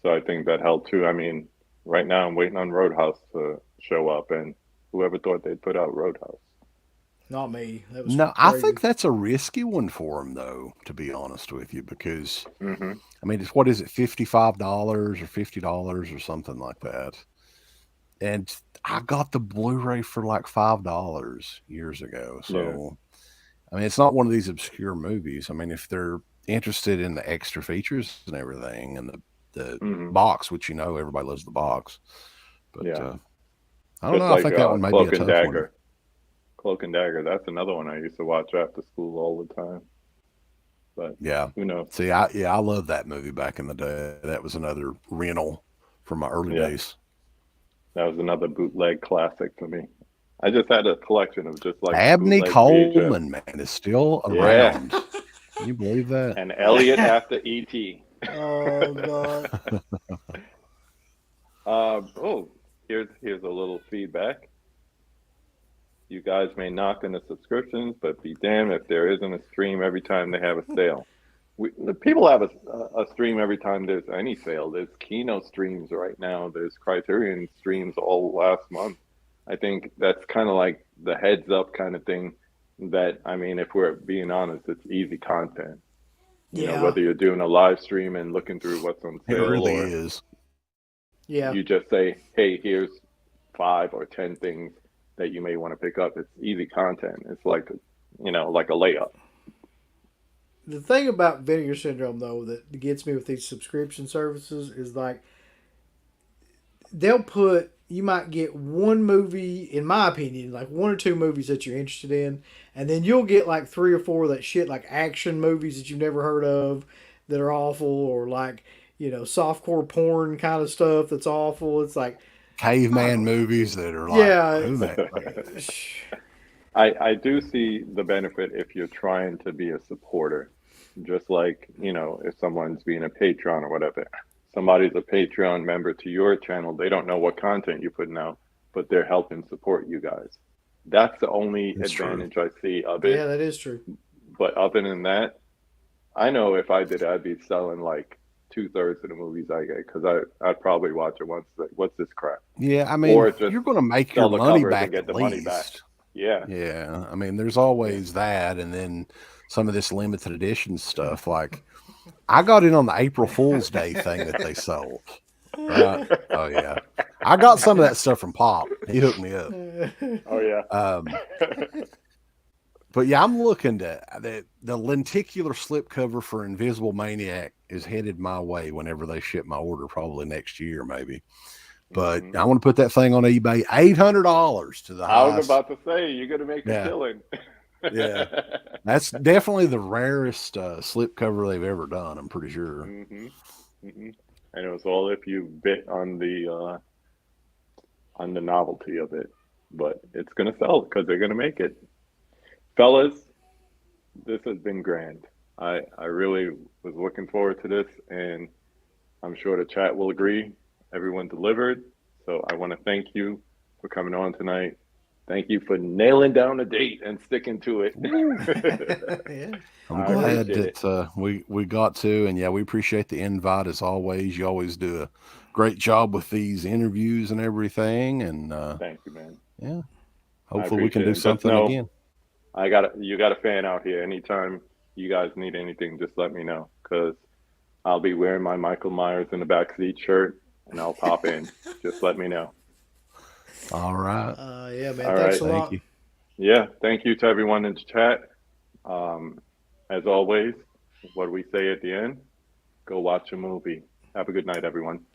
So I think that helped too. I mean, right now I'm waiting on Roadhouse to show up, and whoever thought they'd put out Roadhouse? Not me. That was No, I think crazy. that's a risky one for them, though. To be honest with you, because Hmm. I mean, it's what is it, $55 or $50 or something like that. And I got the Blu-ray for like $5 years ago. Yeah. So I mean, it's not one of these obscure movies. I mean, interested in the extra features and everything, and the Hmm. box, which everybody loves the box. But Yeah, I don't just know. I like think that one may be a Cloak and tough one. Dagger. Cloak and Dagger. That's another one I used to watch after school all the time. But Yeah. who knows? See, I love that movie back in the day. That was another rental from my early Yeah, days. that was another bootleg classic for me. I just had a collection of just like Abney bootleg VHS. Coleman, man, is still Yeah, around. Can you believe that? and Elliot after ET. Oh God. Oh, here's a little feedback. You guys may knock on the subscriptions, but be damned if there isn't a stream every time they have a sale. The people have a stream every time there's any sale. There's Kino streams right now. There's Criterion streams all last month. I think that's kind of like the heads up kind of thing. That I mean, if we're being honest, it's easy content. Yeah. Whether you're doing a live stream and looking through what's on It sale, really or is. Yeah. you just say, "Hey, here's 5 or 10 things that you may want to pick up." It's easy content. It's like, like a layup. The thing about vinegar syndrome though that gets me with these subscription services is like they'll put you might get one movie, in my opinion, like one or two movies that you're interested in, and then you'll get like three or four of that shit like action movies that you've never heard of that are awful, or like softcore porn kind of stuff that's awful. It's like I Caveman don't, movies that are like, yeah, who that? I do see the benefit if you're trying to be a supporter, just like, if someone's being a Patreon or whatever. Somebody's a Patreon member to your channel, they don't know what content you're putting out, but they're helping support you guys. That's the only It's true. advantage I see of yeah, it. that is true. But other than that, I know if I did, I'd be selling like 2/3 of the movies I get because I'd probably watch it once. Like, what's this crap? Yeah, I mean, Or just you're going to make your sell the money covers and back get at the money back. least. Yeah, Yeah, I mean, there's yeah. always that, and then some of this limited edition stuff. Like, I got in on the April Fool's Day thing that they sold. Right? Oh yeah, I got some of that stuff from Pop. He hooked me up. Oh yeah. But yeah, I'm looking to the lenticular slipcover for Invisible Maniac is headed my way whenever they ship my order, probably next year, maybe. But Hmm. I want to put that thing on eBay, $800 to the I was highest. about to say you're gonna make a Yeah, killing. yeah. That's definitely the rarest slipcover they've ever done. I'm pretty sure. Hmm. Hmm. And it was all if you bit on the novelty of it, but it's gonna sell because they're gonna make it. Fellas, this has been grand. I really was looking forward to this, and I'm sure the chat will agree. Everyone delivered. So I want to thank you for coming on tonight. Thank you for nailing down a date and sticking to it. Yeah. I'm I glad appreciate it. that we got to, and yeah, we appreciate the invite as always. You always do a great job with these interviews and everything, and Thank you, man. yeah, I hopefully we can appreciate it. do And just something know again. you got a fan out here. Anytime you guys need anything, just let me know because I'll be wearing my Michael Myers in the backseat shirt and I'll pop in. Just let me know. All right, Yeah, man. All Thanks right. a thank lot. you. Yeah. Thank you to everyone in the chat. Um, as always, what do we say at the end? Go watch a movie. Have a good night, everyone.